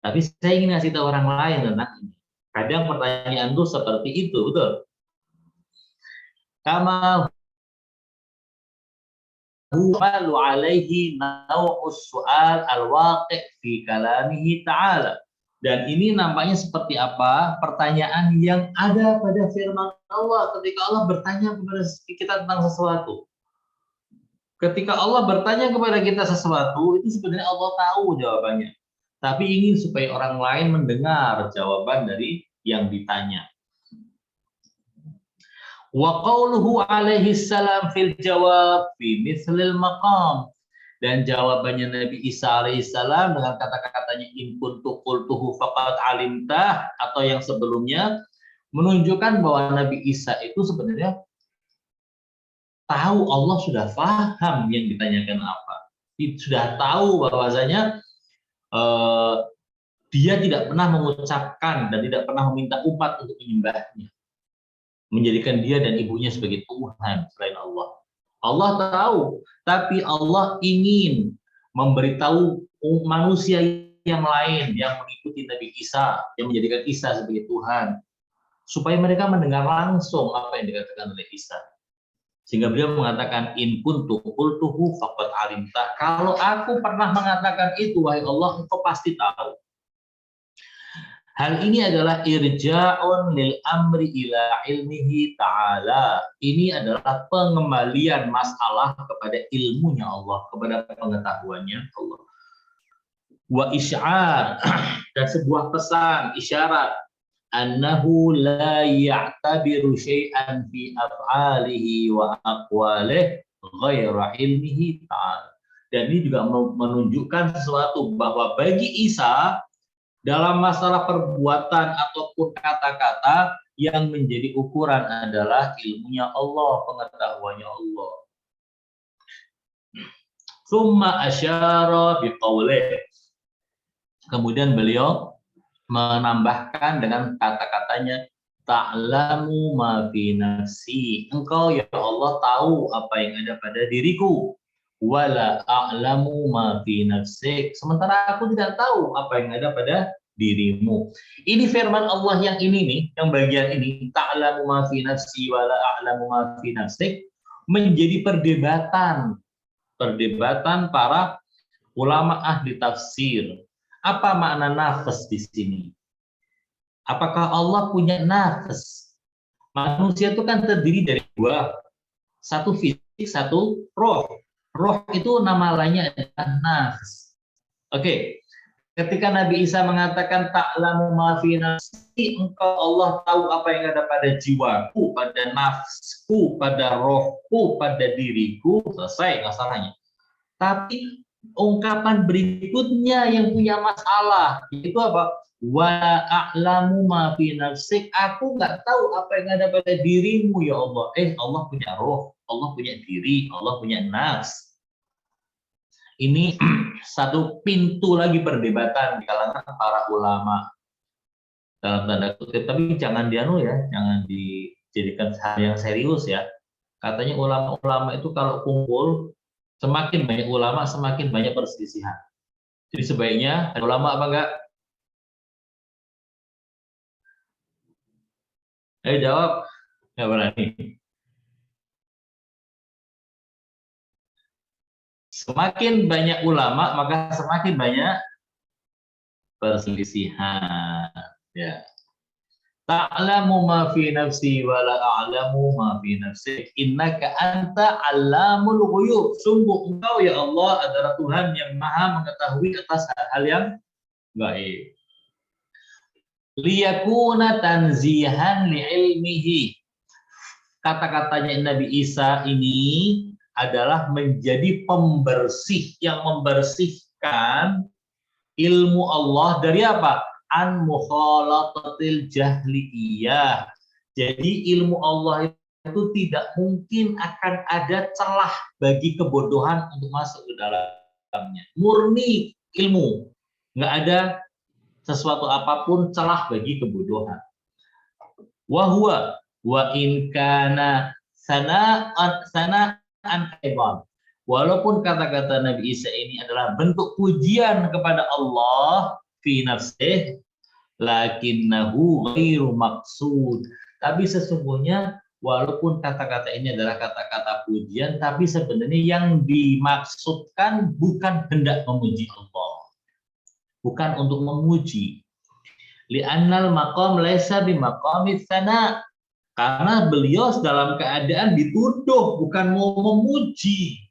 tapi saya ingin ngasih tahu orang lain tentang ini. Kadang pertanyaan itu seperti itu, betul? Kama huwalu alaihi naw'us su'al al-waqi' fi kalamihi ta'ala. Dan ini nampaknya seperti apa? Pertanyaan yang ada pada firman Allah ketika Allah bertanya kepada kita tentang sesuatu. Ketika Allah bertanya kepada kita sesuatu, itu sebenarnya Allah tahu jawabannya. Tapi ingin supaya orang lain mendengar jawaban dari yang ditanya. Wa qauluhu alaihi salam fil jawab fi mithlil maqam. Dan jawabannya Nabi Isa alaihissalam dengan kata-katanya in kuntu qultuhu faqad alimtah, atau yang sebelumnya, menunjukkan bahwa Nabi Isa itu sebenarnya tahu, Allah sudah paham yang ditanyakan apa. Sudah tahu bahwasanya dia tidak pernah mengucapkan dan tidak pernah meminta umat untuk menyembahnya, menjadikan dia dan ibunya sebagai Tuhan selain Allah. Allah tahu, tapi Allah ingin memberitahu manusia yang lain yang mengikuti Nabi Isa, yang menjadikan Isa sebagai Tuhan, supaya mereka mendengar langsung apa yang dikatakan oleh Isa. Sehingga beliau mengatakan in kuntu qultuhu faqad alimta. Kalau aku pernah mengatakan itu, wahai Allah, engkau pasti tahu. Hal ini adalah irja'un lil amri ila ilmihi ta'ala. Ini adalah pengembalian masalah kepada ilmunya Allah, kepada pengetahuannya Allah. Wa isy'ar, dan sebuah pesan, isyarat annahu la ya'tabiru syai'an fi af'alihi wa aqwalihi ghaira ilmihi ta'ala. Dan ini juga menunjukkan sesuatu bahwa bagi Isa dalam masalah perbuatan ataupun kata-kata yang menjadi ukuran adalah ilmunya Allah, pengetahuannya Allah. Summa asyara biqaulih. Kemudian beliau menambahkan dengan kata-katanya, ta'lamu ma fi nafsi. Engkau ya Allah tahu apa yang ada pada diriku. Wala a'lamu ma fi nafsik. Sementara aku tidak tahu apa yang ada pada dirimu. Ini firman Allah yang ini nih, yang bagian ini, ta'lamu ma fi nafsi wala a'lamu ma fi nafsik, menjadi perdebatan para ulama ahli tafsir. Apa makna nafas di sini? Apakah Allah punya nafas? Manusia itu kan terdiri dari dua, satu fisik, satu roh. Roh itu nama lainnya adalah nafas. Oke, ketika Nabi Isa mengatakan ta'lamu ma fi nafsi, engkau Allah tahu apa yang ada pada jiwaku, pada nafsku, pada rohku, pada diriku, selesai masalahnya. Tapi ungkapan berikutnya yang punya masalah, itu apa? Wa a'lamu ma fi nafsik, aku nggak tahu apa yang ada pada dirimu ya Allah. Allah punya roh, Allah punya diri, Allah punya nafs. Ini satu pintu lagi perdebatan di kalangan para ulama dalam tanda kutip, tapi jangan dianu ya, jangan dijadikan hal yang serius ya. Katanya ulama-ulama itu kalau kumpul, semakin banyak ulama semakin banyak perselisihan. Jadi sebaiknya ada ulama apa enggak? Ayo jawab, nggak berani. Semakin banyak ulama maka semakin banyak perselisihan. Ya. Ta'lamu ma fi nafsi wa la a'lamu ma fi nafsik. Innaka anta 'allamul ghuyub. Sungguh engkau ya Allah adalah Tuhan yang Maha mengetahui atas hal-hal yang gaib. Liyakuna tanzihan li ilmihi. Kata-katanya Nabi Isa ini adalah menjadi pembersih yang membersihkan ilmu Allah dari apa? An mukhalatatil jahliyah. Jadi ilmu Allah itu tidak mungkin akan ada celah bagi kebodohan untuk masuk ke dalamnya. Murni ilmu, nggak ada sesuatu apapun celah bagi kebodohan. Wahwa wa in kana sana'an aidan. Walaupun kata-kata Nabi Isa ini adalah bentuk pujian kepada Allah fi nafsih, lakinnahu ghairu maqsud. Tapi sesungguhnya walaupun kata-kata ini adalah kata-kata pujian, tapi sebenarnya yang dimaksudkan bukan hendak memuji Allah. Bukan untuk memuji. Li'annal maqam laisa bimaqamits sana. Karena beliau dalam keadaan dituduh, bukan mau memuji.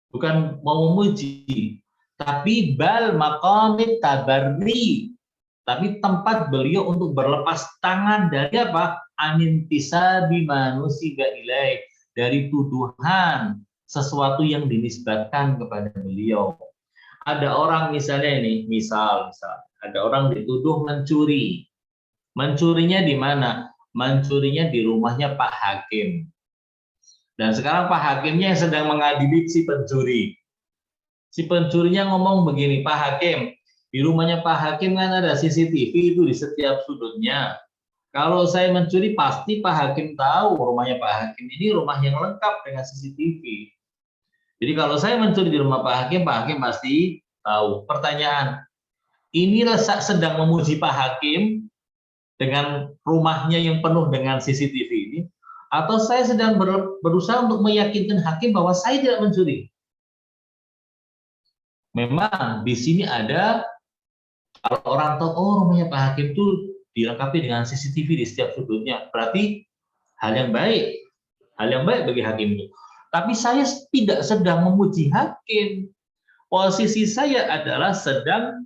Bukan mau memuji. Tapi bal maqamit tabarri. Tapi tempat beliau untuk berlepas tangan dari apa? Anintisabi manusiba ilaih. Dari tuduhan sesuatu yang dinisbatkan kepada beliau. Ada orang misalnya ini, misal. Ada orang dituduh mencuri. Mencurinya di mana? Mencurinya di rumahnya Pak Hakim. Dan sekarang Pak Hakimnya yang sedang mengadili si pencuri. Si pencurinya ngomong begini, Pak Hakim, di rumahnya Pak Hakim kan ada CCTV itu di setiap sudutnya. Kalau saya mencuri pasti Pak Hakim tahu rumahnya Pak Hakim ini rumah yang lengkap dengan CCTV. Jadi kalau saya mencuri di rumah Pak Hakim pasti tahu. Pertanyaan, inilah sedang memuji Pak Hakim dengan rumahnya yang penuh dengan CCTV ini, atau saya sedang berusaha untuk meyakinkan hakim bahwa saya tidak mencuri. Memang di sini ada, kalau orang tahu, oh rumahnya Pak Hakim itu dilengkapi dengan CCTV di setiap sudutnya, berarti hal yang baik bagi hakim itu. Tapi saya tidak sedang memuji hakim. Posisi saya adalah sedang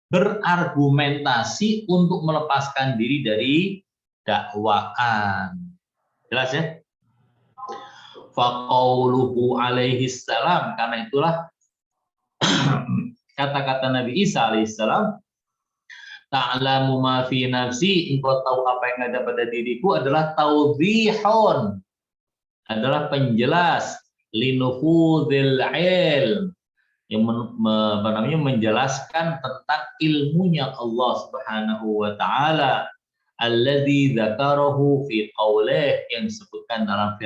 berargumentasi untuk melepaskan diri dari dakwaan. Jelas ya? Faqauluhu alaihi salam, karena itulah kata-kata Nabi Isa alaihissalam, ta'lamu ma fi nafsi, engkau tahu apa yang ada pada diriku, adalah tawdihun, adalah penjelas linufudil ilm, yang menjelaskan tentang ilmunya Allah Subhanahu wa taala, alladzi dzakarahu fi qaulih, yang disebutkan dalam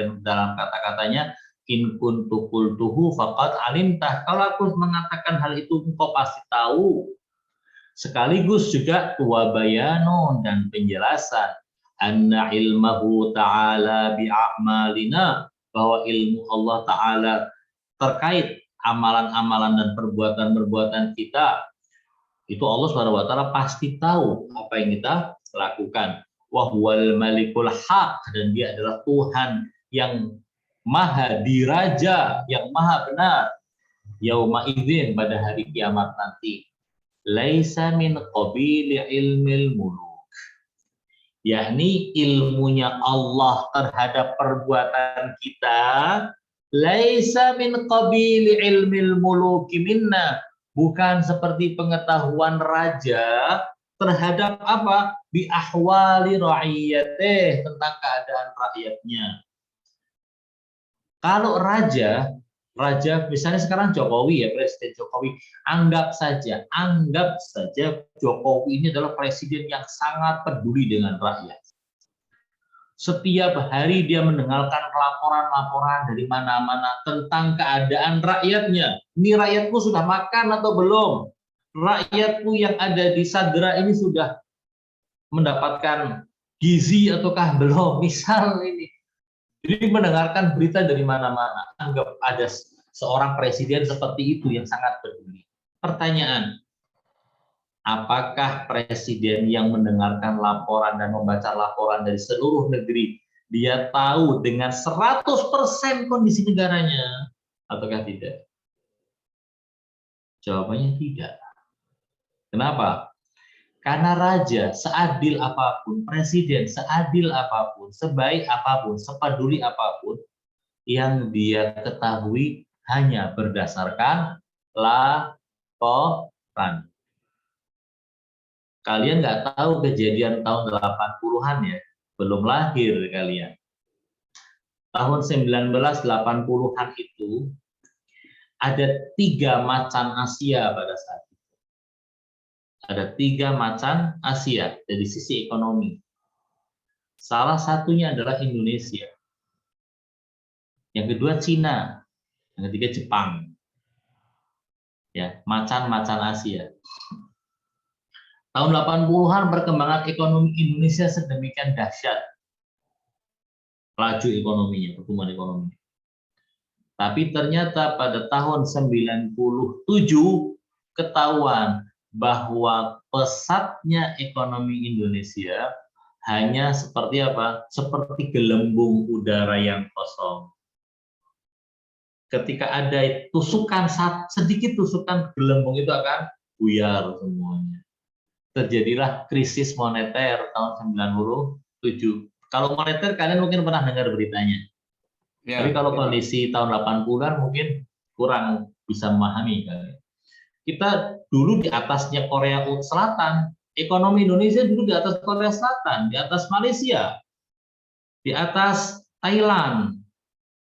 kata-katanya, in kuntu qultuhu faqad alimtah, kalau aku mengatakan hal itu engkau pasti tahu. Sekaligus juga wabayanun, dan penjelasan anna ilmahu ta'ala bi'amalina, bahwa ilmu Allah Ta'ala terkait amalan-amalan dan perbuatan-perbuatan kita, itu Allah Subhanahu wa taala pasti tahu apa yang kita lakukan. Wa huwal malikul haq, dan dia adalah Tuhan yang maha diraja, yang maha benar. Yauma idzin, pada hari kiamat nanti. Laisa min qabili ilmil muluk, yakni ilmunya Allah terhadap perbuatan kita, laisa min qabili ilmil muluki minna, bukan seperti pengetahuan raja terhadap apa? Bi ahwali ra'iyatih, tentang keadaan rakyatnya. Kalau raja misalnya sekarang Jokowi ya, Presiden Jokowi, anggap saja Jokowi ini adalah presiden yang sangat peduli dengan rakyat. Setiap hari dia mendengarkan laporan-laporan dari mana-mana tentang keadaan rakyatnya. Ini rakyatku sudah makan atau belum? Rakyatku yang ada di Sadra ini sudah mendapatkan gizi ataukah belum? Misal ini. Jadi mendengarkan berita dari mana-mana. Anggap ada seorang presiden seperti itu yang sangat peduli. Pertanyaan, apakah presiden yang mendengarkan laporan dan membaca laporan dari seluruh negeri, dia tahu dengan 100% kondisi negaranya ataukah tidak? Jawabannya tidak. Kenapa? Karena raja seadil apapun, presiden seadil apapun, sebaik apapun, sepeduli apapun, yang dia ketahui hanya berdasarkan laporan. Kalian nggak tahu kejadian tahun 80-an ya, belum lahir kalian. Tahun 1980-an itu ada 3 macan Asia pada saat itu. Ada 3 macan Asia dari sisi ekonomi. Salah satunya adalah Indonesia. Yang kedua Cina. Yang ketiga Jepang. Ya, macan-macan Asia. Tahun 80-an perkembangan ekonomi Indonesia sedemikian dahsyat. Laju ekonominya, pertumbuhan ekonominya. Tapi ternyata pada tahun 97 ketahuan bahwa pesatnya ekonomi Indonesia hanya seperti apa? Seperti gelembung udara yang kosong. Ketika ada tusukan, sedikit tusukan, gelembung itu akan buyar semuanya. Terjadilah krisis moneter tahun 97. Kalau moneter kalian mungkin pernah dengar beritanya. Ya, tapi kalau kondisi tahun 80-an mungkin kurang bisa memahami kalian. Kita dulu di atasnya Korea Selatan, ekonomi Indonesia dulu di atas Korea Selatan, di atas Malaysia, di atas Thailand.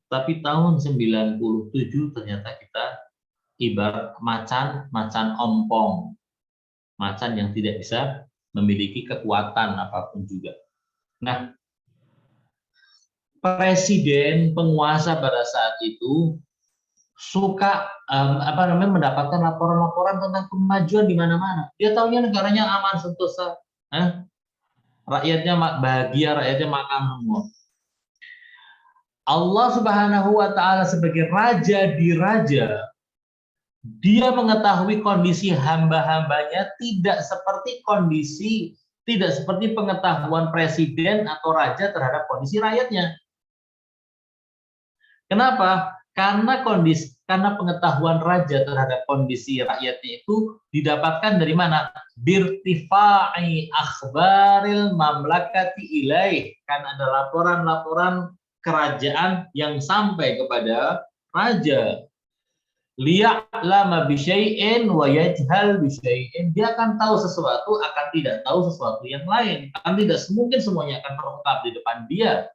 Tapi tahun 97 ternyata kita ibarat macan ompong, macan yang tidak bisa memiliki kekuatan apapun juga. Nah, presiden penguasa pada saat itu suka mendapatkan laporan-laporan tentang kemajuan di mana-mana. Dia tahunya negaranya aman sentosa, rakyatnya bahagia, rakyatnya makan semua. Allah Subhanahu wa taala sebagai raja di raja, dia mengetahui kondisi hamba-hambanya tidak seperti pengetahuan presiden atau raja terhadap kondisi rakyatnya. Kenapa? Karena pengetahuan raja terhadap kondisi rakyatnya itu didapatkan dari mana? Birtifa'i akhbaril mamlakati ilaih. Karena ada laporan-laporan kerajaan yang sampai kepada raja. Liya'lama bisyai'in wa yajhal bisyai'in. Dia akan tahu sesuatu, akan tidak tahu sesuatu yang lain. Akan tidak mungkin semuanya akan terungkap di depan dia.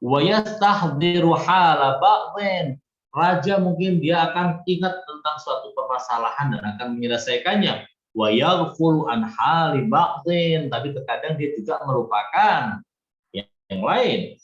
Wa yastahdhiru hala ba'dhin. Raja mungkin dia akan ingat tentang suatu permasalahan dan akan menyelesaikannya. Wa yaghfulu an hali ba'dhin. Tapi terkadang dia juga melupakan yang lain.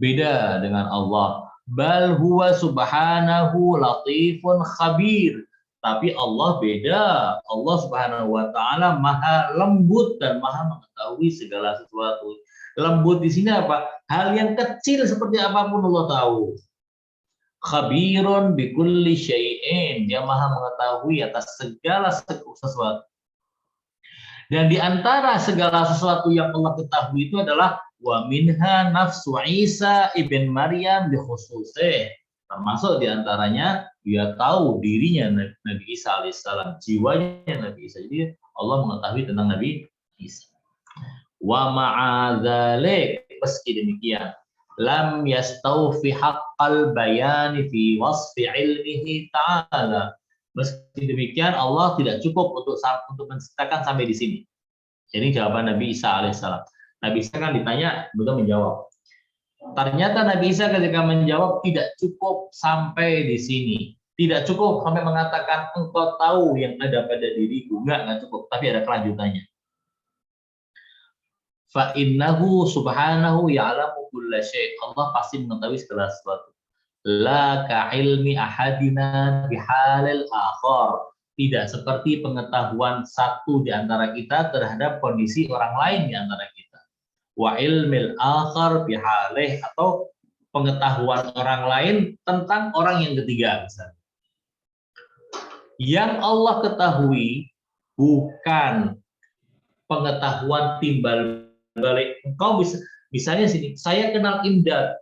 Beda dengan Allah. Bal huwa subhanahu latifun khabir. Tapi Allah beda. Allah subhanahu wa ta'ala maha lembut dan maha mengetahui segala sesuatu. Lembut di sini apa? Hal yang kecil seperti apapun Allah tahu. Khabirun bikulli syai'in. Dia maha mengetahui atas segala sesuatu. Dan di antara segala sesuatu yang Allah ketahui itu adalah wa minha nafsu Isa ibn Maryam bi khususih. Termasuk di antaranya dia tahu dirinya Nabi Isa alaihissalam, jiwanya Nabi Isa. Jadi Allah mengetahui tentang Nabi Isa. Wa ma'adzalik, meski demikian, lam yastawfi haqqal bayani fi wasfi ilmihi ta'ala. Meski demikian Allah tidak cukup untuk menceritakan sampai di sini. Ini jawaban Nabi Isa alaihissalam. Nabi Isa kan ditanya, beliau menjawab. Ternyata Nabi Isa ketika menjawab tidak cukup sampai di sini. Tidak cukup sampai mengatakan engkau tahu yang ada pada diriku. Enggak cukup. Tapi ada kelanjutannya. Fa innahu subhanahu ya'lamu kulla syai'. Allah pasti mengetahui segala sesuatu. La ka ilmi ahadina bihalil akhar. Tidak seperti pengetahuan satu di antara kita terhadap kondisi orang lain di antara kita. Wa ilmil akhar bihalih, atau pengetahuan orang lain tentang orang yang ketiga misalnya. Yang Allah ketahui bukan pengetahuan timbal balik. Engkau bisa, misalnya sini, saya kenal Imdad.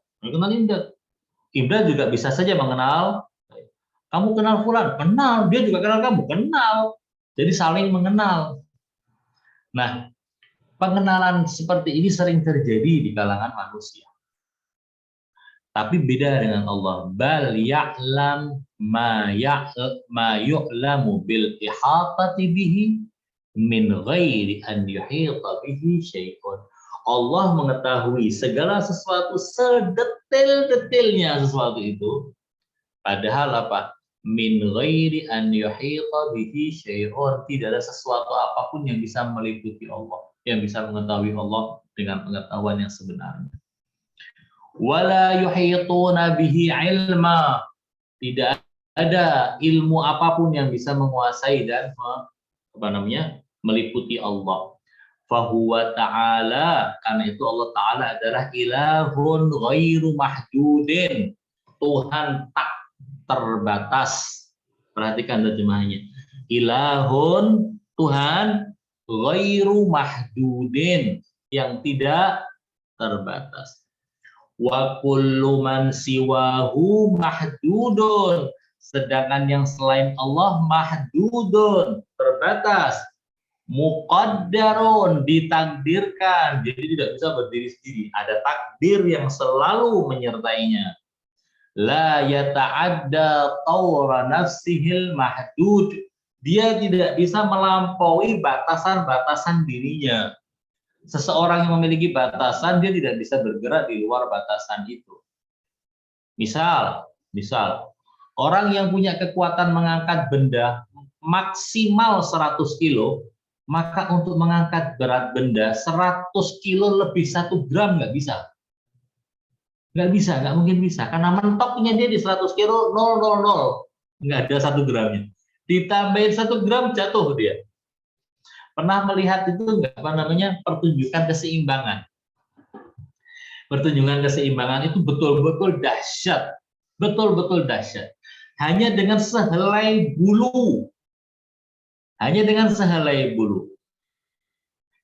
Imdad juga bisa saja mengenal. Kamu kenal fulan? Kenal. Dia juga kenal kamu? Kenal. Jadi saling mengenal. Nah, pengenalan seperti ini sering terjadi di kalangan manusia. Tapi beda dengan Allah. Bal ya'lam ma yu'lamu bil ihatati bihi min ghairi an yuhita bihi syai'un. Allah mengetahui segala sesuatu sedetail-detailnya sesuatu itu. Padahal apa? Min ghairi an yuhita bihi syai'un. Tidak ada sesuatu apapun yang bisa meliputi Allah, yang bisa mengetahui Allah dengan pengetahuan yang sebenarnya. Wala yuhituna bihi ilma. Tidak ada ilmu apapun yang bisa menguasai dan meliputi Allah. Fahuwa ta'ala, karena itu Allah Ta'ala adalah ilahun ghairu mahdudin. Tuhan tak terbatas. Perhatikan terjemahannya. Ilahun, Tuhan, ghairu mahdudin, yang tidak terbatas. Wa kullu man siwahu mahdudun, sedangkan yang selain Allah mahdudun, terbatas. Muqaddarun, ditakdirkan, jadi tidak bisa berdiri sendiri, ada takdir yang selalu menyertainya. La yata'adda tawra nafsihil mahdud, dia tidak bisa melampaui batasan-batasan dirinya. Seseorang yang memiliki batasan, dia tidak bisa bergerak di luar batasan itu. Misal, orang yang punya kekuatan mengangkat benda maksimal 100 kilo, maka untuk mengangkat berat benda 100 kilo lebih 1 gram nggak bisa. Nggak mungkin bisa. Karena mentoknya dia di 100 kilo 000. Nggak ada 1 gramnya. Ditambahin 1 gram jatuh dia. Pernah melihat itu nggak, pertunjukan keseimbangan. Pertunjukan keseimbangan itu betul-betul dahsyat. Betul-betul dahsyat. Hanya dengan sehelai bulu.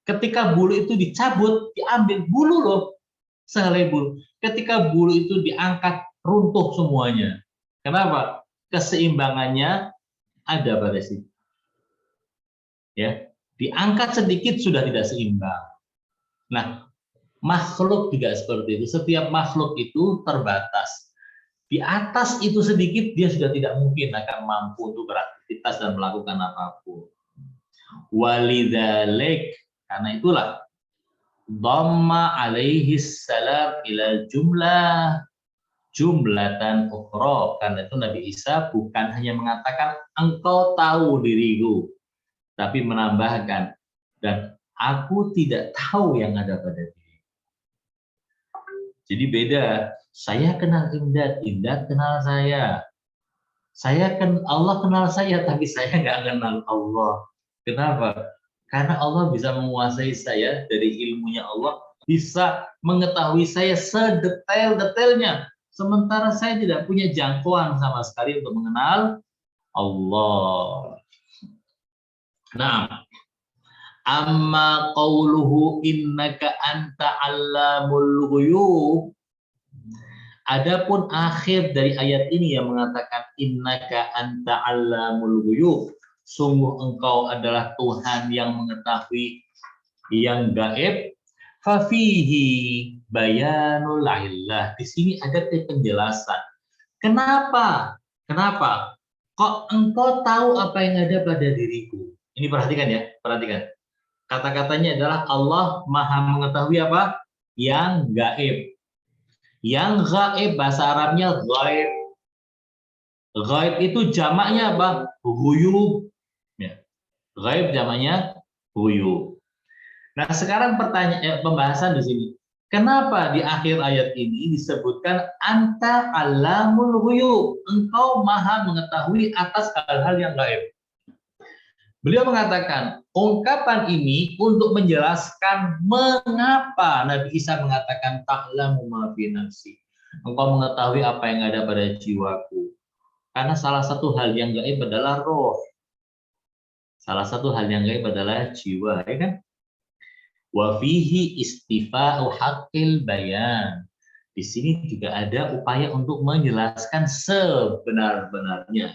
Ketika bulu itu dicabut, diambil bulu loh. Sehelai bulu. Ketika bulu itu diangkat runtuh semuanya. Kenapa? Keseimbangannya ada pada situ. Ya, diangkat sedikit sudah tidak seimbang. Nah, makhluk juga seperti itu. Setiap makhluk itu terbatas. Di atas itu sedikit dia sudah tidak mungkin akan mampu untuk beraktivitas dan melakukan apapun. Walidzalik, karena itulah dhamma alaihi salam ila jumlatan ukhra. Karena itu Nabi Isa bukan hanya mengatakan engkau tahu diriku, tapi menambahkan dan aku tidak tahu yang ada pada diri. Jadi beda. Saya kenal Imdad, Imdad kenal saya. Allah kenal saya, tapi saya nggak kenal Allah. Kenapa? Karena Allah bisa menguasai saya dari ilmunya Allah, bisa mengetahui saya sedetail-detailnya. Sementara saya tidak punya jangkauan sama sekali untuk mengenal Allah. Nah, amma qauluhu innaka anta allamul ghuyub. Adapun akhir dari ayat ini yang mengatakan innaka anta allamul ghuyub, sungguh engkau adalah Tuhan yang mengetahui yang gaib. Fafihi bayanul illah. Di sini ada penjelasan. Kenapa? Kok engkau tahu apa yang ada pada diriku? Ini perhatikan ya, perhatikan. Kata-katanya adalah Allah Maha mengetahui apa? Yang gaib. Yang gaib bahasa Arabnya gaib. Gaib itu jamaknya apa? Ghuyub. Ya. Gaib jamaknya ghuyub. Nah, sekarang pembahasan di sini. Kenapa di akhir ayat ini disebutkan anta alamul ghuyub? Engkau Maha mengetahui atas hal-hal yang gaib. Beliau mengatakan, ungkapan ini untuk menjelaskan mengapa Nabi Isa mengatakan ta'lamu ma fi nafsi. Engkau mengetahui apa yang ada pada jiwaku. Karena salah satu hal yang gaib adalah roh. Salah satu hal yang gaib adalah jiwa, ya kan? Wa fihi istifa'u haqqil bayan. Di sini juga ada upaya untuk menjelaskan sebenar-benarnya.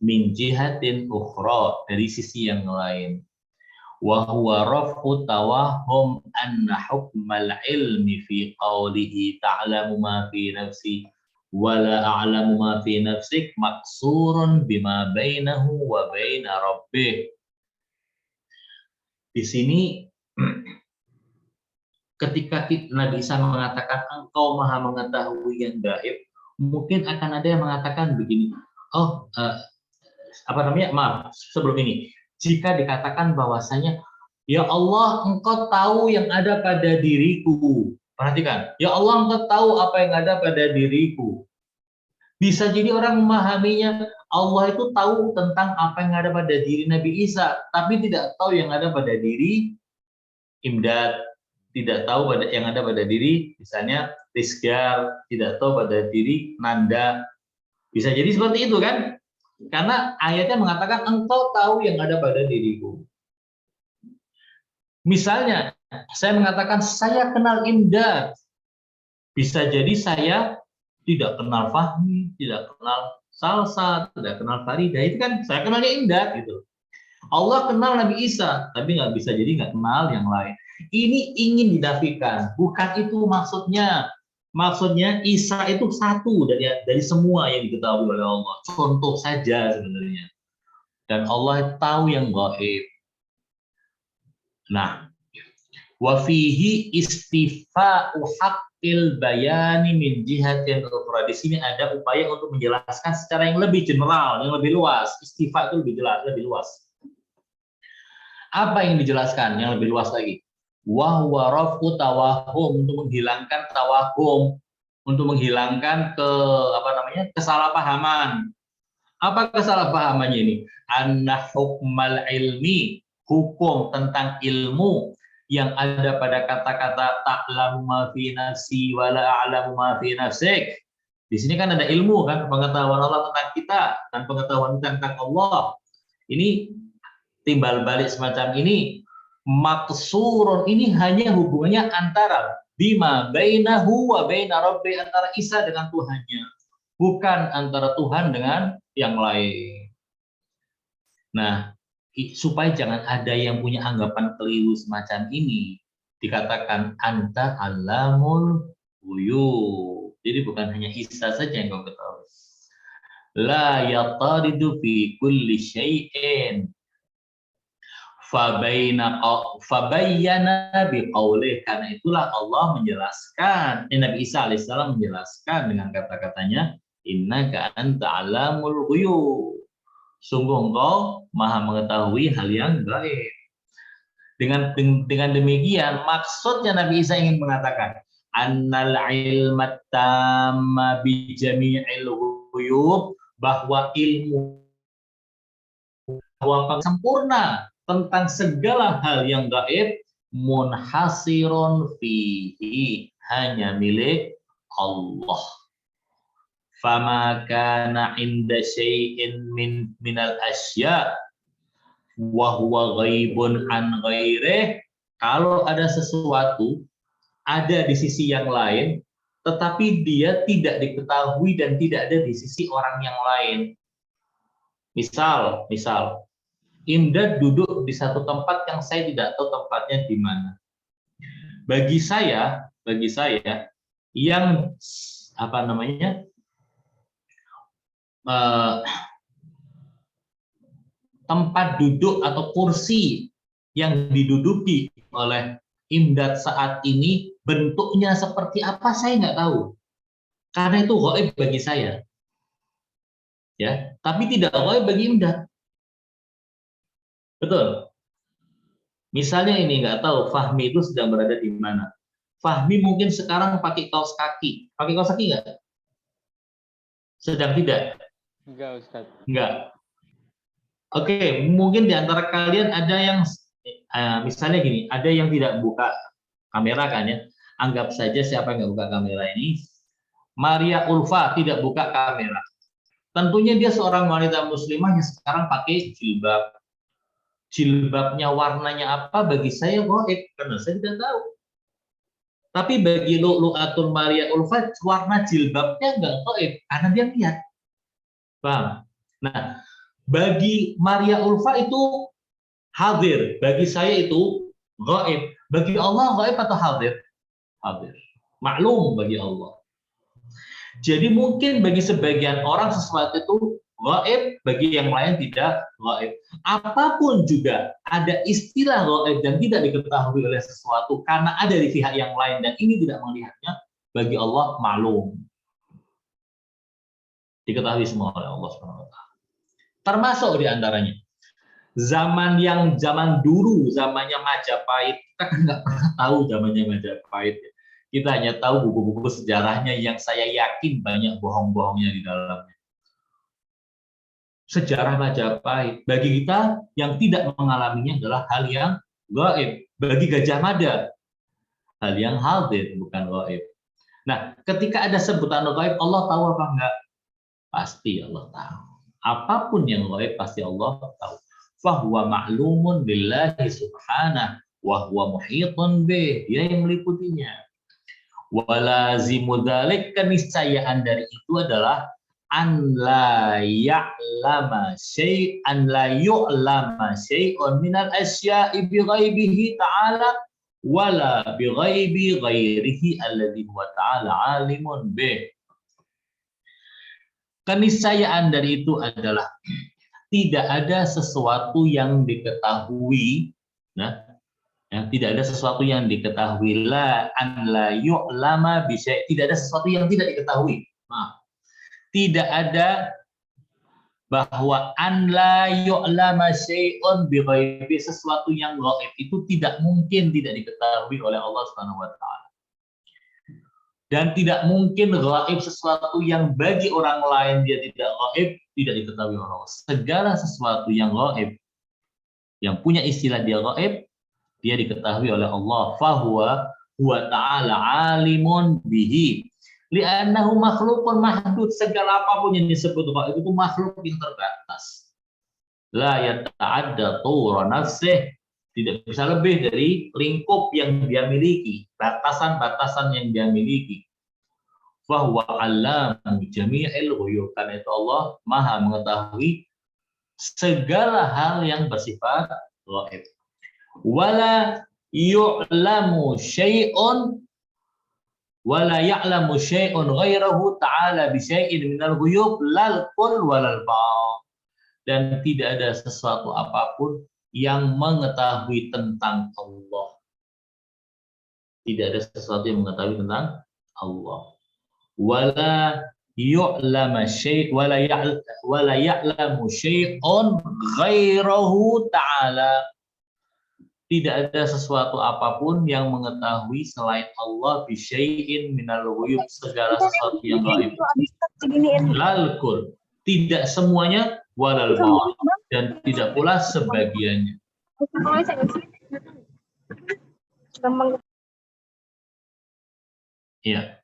Min jihatin ukhra, dari sisi yang lain. Wa huwa raf'u tawahhum anna hukmal ilmi fi qawlihi ta'lamu ma fi nafsi wa la a'lamu ma fi nafsik maksurun bima bainahu wa baina rabbih. Di sini ketika Nabi Isa mengatakan engkau Maha mengetahui yang gaib, mungkin akan ada yang mengatakan begini, sebelum ini, jika dikatakan bahwasanya ya Allah engkau tahu yang ada pada diriku, perhatikan, ya Allah engkau tahu apa yang ada pada diriku, bisa jadi orang memahaminya Allah itu tahu tentang apa yang ada pada diri Nabi Isa, tapi tidak tahu yang ada pada diri Imdad, tidak tahu yang ada pada diri misalnya Rizgar, tidak tahu pada diri Nanda, bisa jadi seperti itu kan? Karena ayatnya mengatakan engkau tahu yang ada pada diriku. Misalnya, saya mengatakan saya kenal Imdad. Bisa jadi saya tidak kenal Fahmi, tidak kenal Salsa, tidak kenal Farida. Itu kan saya kenalnya Imdad gitu. Allah kenal Nabi Isa, tapi nggak bisa jadi nggak kenal yang lain. Ini ingin dinafikan, bukan itu maksudnya. Maksudnya Isa itu satu dari semua yang diketahui oleh Allah. Contoh saja sebenarnya. Dan Allah tahu yang gaib. Nah, wa fihi istifa'u haqqil bayani min jihatin ukhra. Di sini ada upaya untuk menjelaskan secara yang lebih general, yang lebih luas. Istifa itu lebih jelas, lebih luas. Apa yang dijelaskan yang lebih luas lagi? Wa huwa raf'u tawahhum, untuk menghilangkan tawahhum, untuk menghilangkan kesalahpahaman. Apa kesalahpahamannya ini? Anna hukmal ilmi, hukum tentang ilmu yang ada pada kata-kata ta'lamu ma fi nafsi wa la a'lamu ma fi nafsik. Di sini kan ada ilmu kan, pengetahuan Allah tentang kita dan pengetahuan tentang Allah. Ini timbal balik semacam ini. Maksurun, ini hanya hubungannya antara bima bainahu wa baina rabbi, antara Isa dengan Tuhannya. bukan antara Tuhan dengan yang lain. Nah, supaya jangan ada yang punya anggapan keliru semacam ini, dikatakan anta alamul ghuyub. Jadi bukan hanya Isa saja yang kau ketahui. La yataridu fi kulli syai'in fabayyana biqaulih. Karena itulah Allah menjelaskan, Nabi Isa alaihissalam menjelaskan dengan kata-katanya, innaka anta alamul ghuyub. Sungguh engkau maha mengetahui hal yang gaib. Dengan demikian maksudnya Nabi Isa ingin mengatakan annal ilmat tamma bi jami'il ghuyub, bahwa ilmu sempurna tentang segala hal yang gaib, munhasirun fihi, hanya milik Allah. Fama kana inda syai'in minal asya wa huwa ghaibun an ghairih. Kalau ada sesuatu ada di sisi yang lain, tetapi dia tidak diketahui dan tidak ada di sisi orang yang lain. Misal, Imdad duduk di satu tempat yang saya tidak tahu tempatnya di mana. Bagi saya yang tempat duduk atau kursi yang diduduki oleh Imdad saat ini bentuknya seperti apa saya nggak tahu, karena itu gaib bagi saya, ya. Tapi tidak gaib bagi Imdad, betul. Misalnya ini nggak tahu Fahmi itu sedang berada di mana. Fahmi mungkin sekarang pakai kaos kaki nggak? Sedang tidak? Enggak, Ustaz. Enggak. Oke, mungkin di antara kalian ada yang misalnya gini, ada yang tidak buka kamera kan ya. Anggap saja siapa yang nggak buka kamera ini, Maria Ulfa tidak buka kamera. Tentunya dia seorang wanita muslimah yang sekarang pakai jilbab. Jilbabnya warnanya apa bagi saya gaib, karena saya tidak tahu. Tapi bagi Lu'lu'atul Maria Ulfa, warna jilbabnya nggak gaib, karena dia lihat. Paham? Nah, bagi Maria Ulfa itu hadir, bagi saya itu gaib. Bagi Allah gaib atau hadir? Hadir. Maklum bagi Allah. Jadi mungkin bagi sebagian orang sesuatu itu gaib, bagi yang lain tidak gaib. Apapun juga ada istilah gaib dan tidak diketahui oleh sesuatu karena ada di pihak yang lain dan ini tidak melihatnya, bagi Allah maklum. Diketahui semua oleh Allah SWT. Termasuk di antaranya zaman dulu, zamannya Majapahit, kita kan nggak pernah tahu zamannya Majapahit. Kita hanya tahu buku-buku sejarahnya yang saya yakin banyak bohong-bohongnya di dalamnya. Sejarah Majapahit bagi kita yang tidak mengalaminya adalah hal yang gaib. Bagi Gajah Mada hal yang hadir, bukan gaib. Nah, ketika ada sebutan gaib, Allah tahu apa enggak? Pasti Allah tahu. Apapun yang gaib pasti Allah tahu. Fahuwa ma'lumun billahi subhanahu wa huwa muhitun bih. Dia yang meliputinya. Walazimu dzalik, keniscayaan dari itu adalah an la ya'lama syai'an la yu'lama syai'un minal asya'i bi ghaibihi ta'ala wala bi ghaibi ghairihi alladhi huwa ta'ala alimun bih. Keniscayaan dari itu adalah tidak ada sesuatu yang diketahui, nah, ya, tidak ada sesuatu yang diketahui, la an la yu'lama bi syai', tidak ada sesuatu yang tidak diketahui. Nah, tidak ada bahwa an la yu'lama syai'un bi ghaibi, sesuatu yang gaib itu tidak mungkin tidak diketahui oleh Allah Subhanahu wa taala. Dan tidak mungkin gaib sesuatu yang bagi orang lain dia tidak gaib, tidak diketahui oleh Allah. Segala sesuatu yang gaib, yang punya istilah dia gaib, dia diketahui oleh Allah. Fahuwa huwa ta'ala alimun bihi. Li'annahu makhlukun mahdud. Segala apapun yang disebut gaib itu makhluk yang terbatas. La yata'adda tura nafsih. Tidak bisa lebih dari lingkup yang dia miliki, batasan-batasan yang dia miliki. Fahuwa alamu jami'il ghuyub. Karena itu Allah maha mengetahui segala hal yang bersifat gaib. Wala yu'lamu syai'un wala ya'lamu syai'un ghairahu ta'ala bi syai'in minal ghuyub lal kul walal ba'd. Dan tidak ada sesuatu apapun yang mengetahui tentang Allah. Tidak ada sesuatu yang mengetahui tentang Allah. Wala yu'lamu syai' wala ya'lamu syai'un ghairahu ta'ala. Tidak ada sesuatu apapun yang mengetahui selain Allah bisyai'in minal ghuyub, segala sesuatu yang gaib. Lal kul, tidak semuanya, walal ba'd, dan tidak pula sebagiannya. Ya.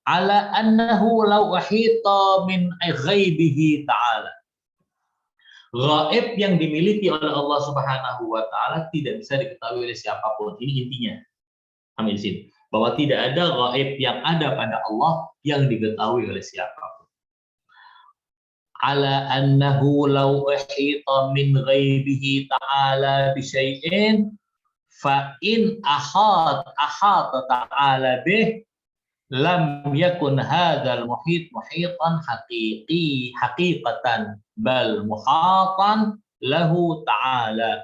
Ala annahu law ahita min ghaibihi ta'ala. Gaib yang dimiliki oleh Allah Subhanahu wa taala tidak bisa diketahui oleh siapapun. Ini intinya. Amin sini. Bahwa tidak ada gaib yang ada pada Allah yang diketahui oleh siapapun. Ala annahu law ahita min ghaibihi ta'ala bi syai'in fa in ahata ta'ala bih lam yakun hadzal muhit muhitan haqiqatan bal muhatan lahu ta'ala.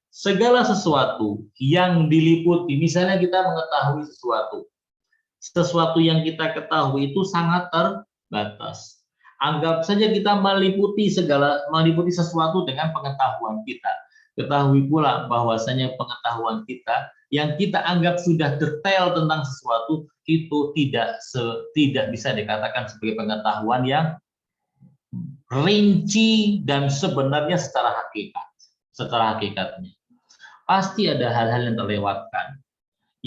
Segala sesuatu yang diliputi, misalnya kita mengetahui sesuatu yang kita ketahui itu sangat terbatas. Anggap saja kita meliputi sesuatu dengan pengetahuan kita. Ketahui pula bahwasanya pengetahuan kita yang kita anggap sudah detail tentang sesuatu itu tidak bisa dikatakan sebagai pengetahuan yang rinci dan sebenarnya secara hakikatnya. Pasti ada hal-hal yang terlewatkan.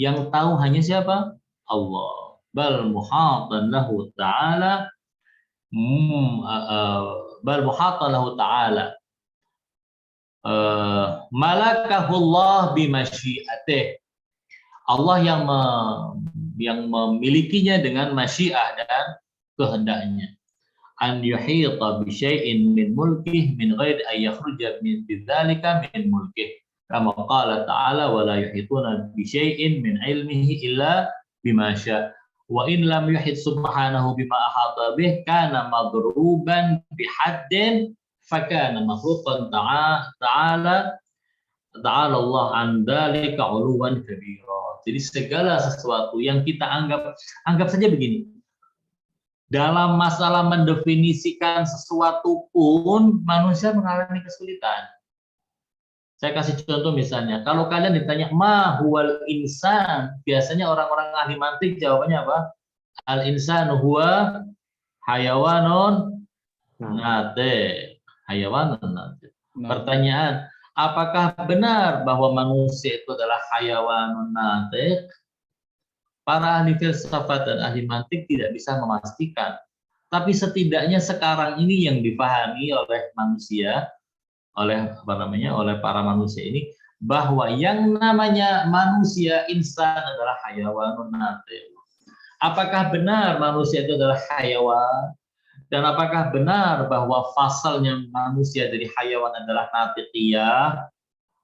Yang tahu hanya siapa? Allah. Bal muhatan lahu ta'ala malakahullah bimasyiatih. Allah yang memilikinya dengan masyiah dan kehendaknya. An yuhita bi syai'in min mulkih min ghairi an yakhruja min bidzalika min mulkih. Kama qala ta'ala wa la yuhituna bi syai'in min ilmihi illa bima syaa. Wa in lam yuhit subhanahu bima ahata bih kana madruban bihaddin fakana makhluqan ta'ala Allah an dzalika 'uluwan kabira. Jadi segala sesuatu yang kita anggap saja begini. Dalam masalah mendefinisikan sesuatu pun manusia mengalami kesulitan. Saya kasih contoh misalnya, kalau kalian ditanya ma huwal insan, biasanya orang-orang ahli mantik jawabannya apa? Al insanu huwa hayawanun nate. Hayawanun nate. Pertanyaan, apakah benar bahwa manusia itu adalah hayawanun nate? Para ahli filsafat dan ahli mantik tidak bisa memastikan. Tapi setidaknya sekarang ini yang dipahami oleh manusia, oleh para manusia ini, bahwa yang namanya manusia insan adalah hayawanun nate. Apakah benar manusia itu adalah hayawan? Dan apakah benar bahwa fasalnya manusia dari hayawan adalah natiqiyah?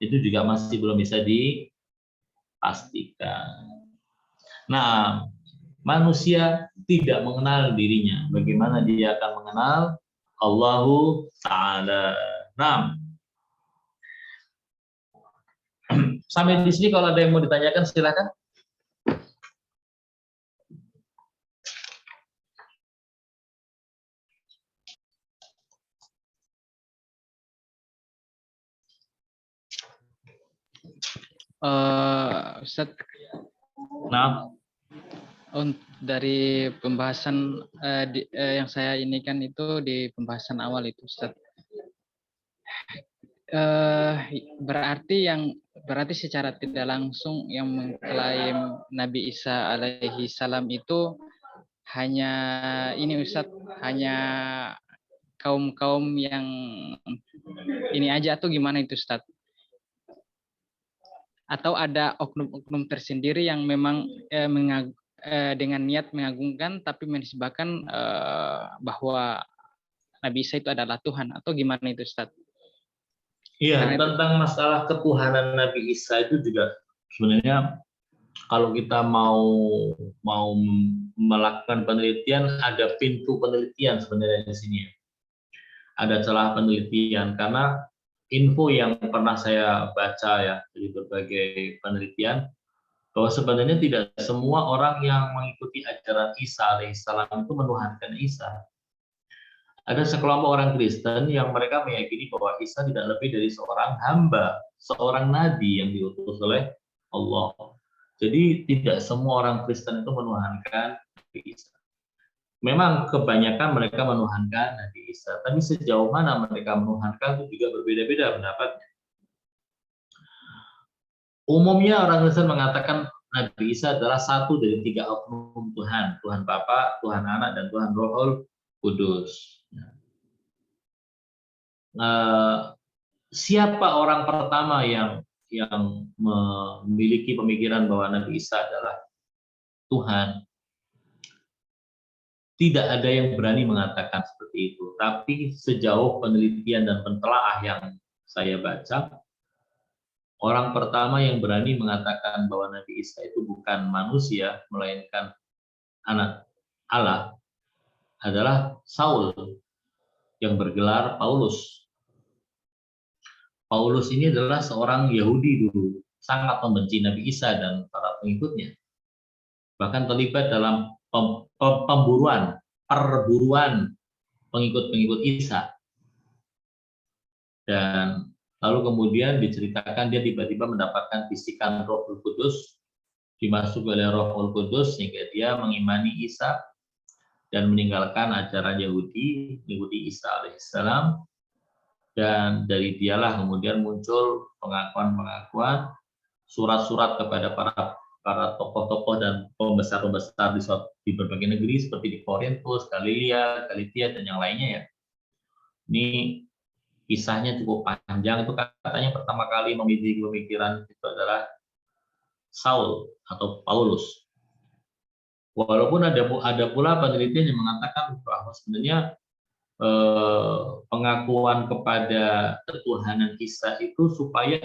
Itu juga masih belum bisa dipastikan. Nah, manusia tidak mengenal dirinya. Bagaimana dia akan mengenal Allahu Ta'ala? Nah, sampai di sini kalau ada yang mau ditanyakan silakan. Ustaz, Nah, dari pembahasan yang saya ini kan itu di pembahasan awal itu Ustaz. Berarti secara tidak langsung yang mengklaim Nabi Isa alaihi salam itu hanya ini Ustaz, hanya kaum-kaum yang ini aja atau gimana itu Ustaz? Atau ada oknum-oknum tersendiri yang memang dengan niat mengagungkan tapi menisbahkan bahwa Nabi Isa itu adalah Tuhan, atau gimana itu Ustaz? Iya, tentang masalah ketuhanan Nabi Isa itu juga sebenarnya kalau kita mau melakukan penelitian, ada pintu penelitian sebenarnya di sini. Ada celah penelitian karena info yang pernah saya baca ya dari berbagai penelitian bahwa sebenarnya tidak semua orang yang mengikuti ajaran Isa alaihissalam itu menuhankan Isa. Ada sekelompok orang Kristen yang mereka meyakini bahwa Isa tidak lebih dari seorang hamba, seorang nabi yang diutus oleh Allah. Jadi tidak semua orang Kristen itu menuhankan Nabi Isa. Memang kebanyakan mereka menuhankan Nabi Isa, tapi sejauh mana mereka menuhankan itu juga berbeda-beda pendapatnya. Umumnya orang Kristen mengatakan Nabi Isa adalah satu dari 3 oknum Tuhan, Tuhan Bapa, Tuhan Anak, dan Tuhan Roh Kudus. Siapa orang pertama yang memiliki pemikiran bahwa Nabi Isa adalah Tuhan? Tidak ada yang berani mengatakan seperti itu. Tapi sejauh penelitian dan pentelaah yang saya baca, orang pertama yang berani mengatakan bahwa Nabi Isa itu bukan manusia, melainkan anak Allah, adalah Saul yang bergelar Paulus. Paulus ini adalah seorang Yahudi dulu, sangat membenci Nabi Isa dan para pengikutnya. Bahkan terlibat dalam perburuan pengikut-pengikut Isa. Dan lalu kemudian diceritakan dia tiba-tiba mendapatkan bisikan Roh Kudus, dimasuki oleh Roh Kudus sehingga dia mengimani Isa dan meninggalkan ajaran Yahudi, mengikuti Isa alaihissalam. Dan dari dialah kemudian muncul pengakuan-pengakuan, surat-surat kepada para tokoh-tokoh dan pembesar-pembesar di berbagai negeri seperti di Korintus, Galilea, Galatia, dan yang lainnya ya. Ini kisahnya cukup panjang. Itu katanya pertama kali memiliki pemikiran itu adalah Saul atau Paulus. Walaupun ada pula penelitian yang mengatakan bahwa sebenarnya pengakuan kepada ketuhanan Isa itu supaya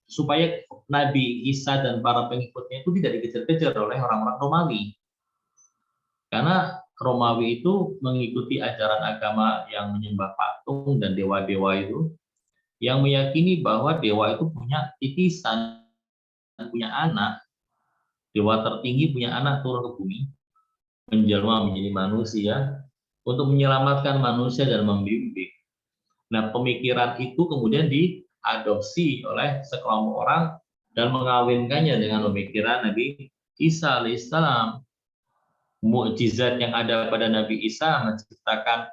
supaya Nabi Isa dan para pengikutnya itu tidak dikejar-kejar oleh orang-orang Romawi. Karena Romawi itu mengikuti ajaran agama yang menyembah patung dan dewa-dewa itu, yang meyakini bahwa dewa itu punya titisan, punya anak, dewa tertinggi punya anak turun ke bumi, menjelma menjadi manusia untuk menyelamatkan manusia dan membimbing. Nah, pemikiran itu kemudian diadopsi oleh sekelompok orang dan mengawinkannya dengan pemikiran Nabi Isa alaihissalam. Mukjizat yang ada pada Nabi Isa menciptakan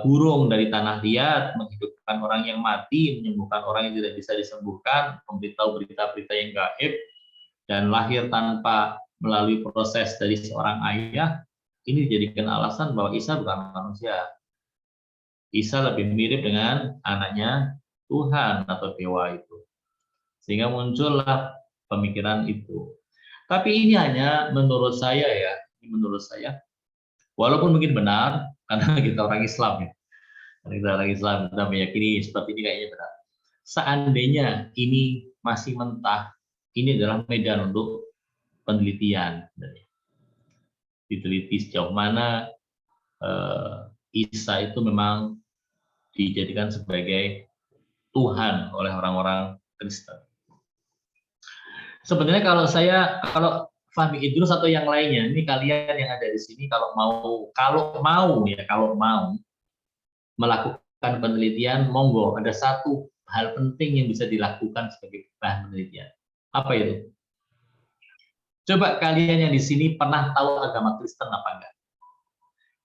burung dari tanah liat, menghidupkan orang yang mati, menyembuhkan orang yang tidak bisa disembuhkan, memberitahu berita-berita yang gaib, dan lahir tanpa melalui proses dari seorang ayah. Ini dijadikan alasan bahwa Isa bukan manusia. Isa lebih mirip dengan anaknya Tuhan atau dewa itu. Sehingga muncullah pemikiran itu. Tapi ini hanya menurut saya ya, walaupun mungkin benar, karena kita orang Islam ya. Kita orang Islam, kita meyakini seperti ini kayaknya benar. Seandainya ini masih mentah, ini adalah medan untuk penelitian. Diteliti sejauh mana Isa itu memang dijadikan sebagai Tuhan oleh orang-orang Kristen. Sebenarnya kalau Fahmi Idrus atau yang lainnya, ini kalian yang ada di sini kalau mau melakukan penelitian, monggo, ada satu hal penting yang bisa dilakukan sebagai bahan penelitian. Apa itu? Coba kalian yang di sini pernah tahu agama Kristen apa enggak?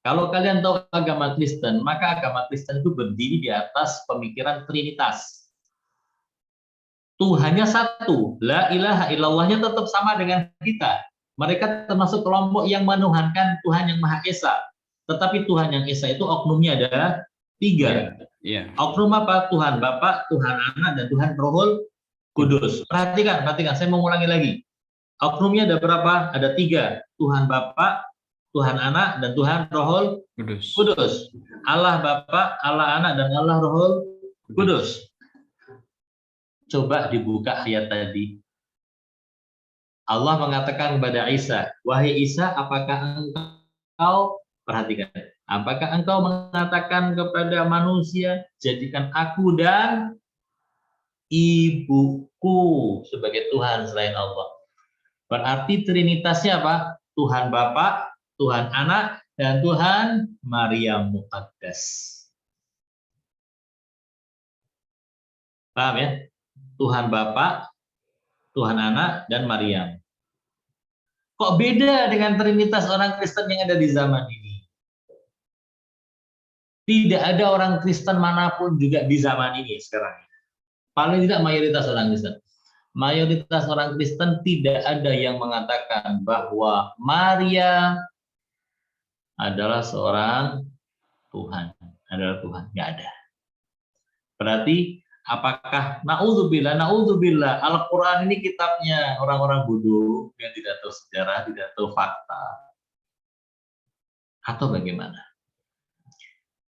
Kalau kalian tahu agama Kristen, maka agama Kristen itu berdiri di atas pemikiran Trinitas. Tuhannya satu, la ilaha illallahnya tetap sama dengan kita. Mereka termasuk kelompok yang menuhankan Tuhan yang Maha Esa. Tetapi Tuhan yang Esa itu oknumnya ada 3. Yeah. Oknum apa? Tuhan Bapa, Tuhan Anak, dan Tuhan Roh Kudus. Perhatikan, saya mau ulangi lagi. Oknumnya ada berapa? Ada 3. Tuhan Bapa, Tuhan Anak, dan Tuhan Rohul Kudus. Kudus. Allah Bapa, Allah Anak, dan Allah Rohul Kudus. Coba dibuka ayat tadi. Allah mengatakan kepada Isa, wahai Isa, apakah engkau, perhatikan, apakah engkau mengatakan kepada manusia, jadikan aku dan ibuku sebagai Tuhan selain Allah. Berarti trinitasnya apa? Tuhan Bapa, Tuhan Anak, dan Tuhan Maryam Muqaddas. Paham ya? Tuhan Bapa, Tuhan Anak, dan Maryam. Kok beda dengan trinitas orang Kristen yang ada di zaman ini? Tidak ada orang Kristen manapun juga di zaman ini sekarang. Paling tidak mayoritas orang Kristen. Mayoritas orang Kristen tidak ada yang mengatakan bahwa Maria adalah seorang Tuhan. Adalah Tuhan. Nggak ada. Berarti apakah naudzubillah Al-Quran ini kitabnya orang-orang bodoh yang tidak tahu sejarah, tidak tahu fakta, atau bagaimana?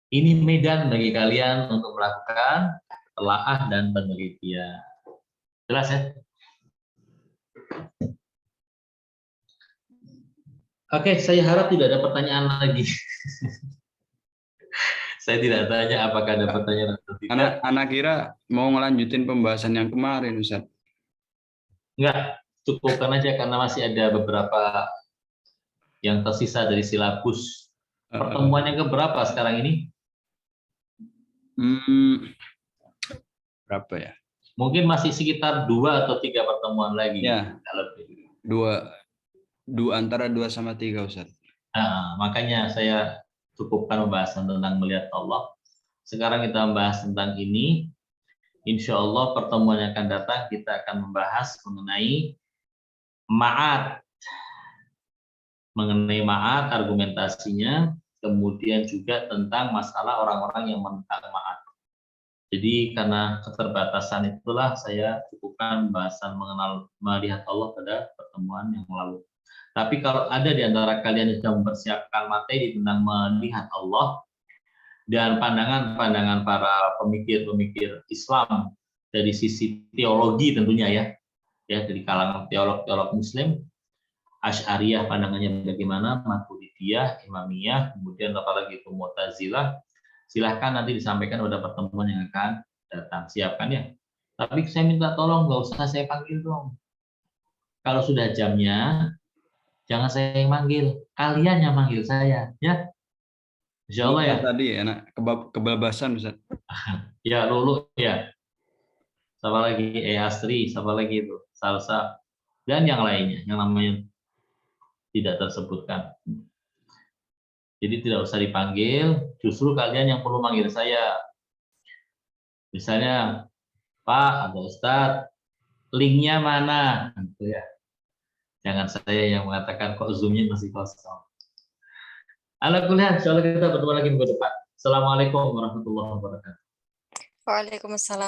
Ini medan bagi kalian untuk melakukan telaah dan penelitian. Jelas ya? Oke, saya harap tidak ada pertanyaan lagi. Saya tidak tanya apakah ada pertanyaan atau tidak. Anak kira mau ngelanjutin pembahasan yang kemarin, Ustaz. Enggak, cukupkan aja karena masih ada beberapa yang tersisa dari silabus. Pertemuan yang keberapa sekarang ini? Berapa ya? Mungkin masih sekitar 2 atau 3 pertemuan lagi. Ya. Lebih. 2 antara 2 sama 3, Ustaz. Nah, makanya saya cukupkan pembahasan tentang melihat Allah. Sekarang kita membahas tentang ini. Insya Allah pertemuan yang akan datang kita akan membahas mengenai ma'at. Mengenai ma'at, argumentasinya. Kemudian juga tentang masalah orang-orang yang menentang ma'at. Jadi karena keterbatasan itulah saya cukupkan pembahasan mengenal melihat Allah pada pertemuan yang lalu. Tapi kalau ada di antara kalian yang sudah mempersiapkan materi tentang melihat Allah dan pandangan-pandangan para pemikir-pemikir Islam dari sisi teologi tentunya ya dari kalangan teolog-teolog Muslim, Asy'ariyah pandangannya bagaimana, Maturidiyah, Imamiyah, kemudian apalagi itu Mu'tazilah, silahkan nanti disampaikan pada pertemuan yang akan datang. Siapkan ya. Tapi saya minta tolong nggak usah saya panggil dong. Kalau sudah jamnya, jangan saya yang manggil, kalian yang manggil saya, ya. Insya Allah ya. Tadi enak kebebasan, Ustaz. Ya, Lulu ya. Siapa lagi? Astri, siapa lagi itu? Salsa dan yang lainnya, yang namanya tidak tersebutkan. Jadi tidak usah dipanggil, justru kalian yang perlu manggil saya. Misalnya, Pak atau Ustadz, linknya mana? Gitu ya. Jangan saya yang mengatakan kok Zoom-nya masih kosong. Alhamdulillah, insya Allah kita bertemu lagi minggu depan. Assalamualaikum warahmatullahi wabarakatuh. Waalaikumsalam.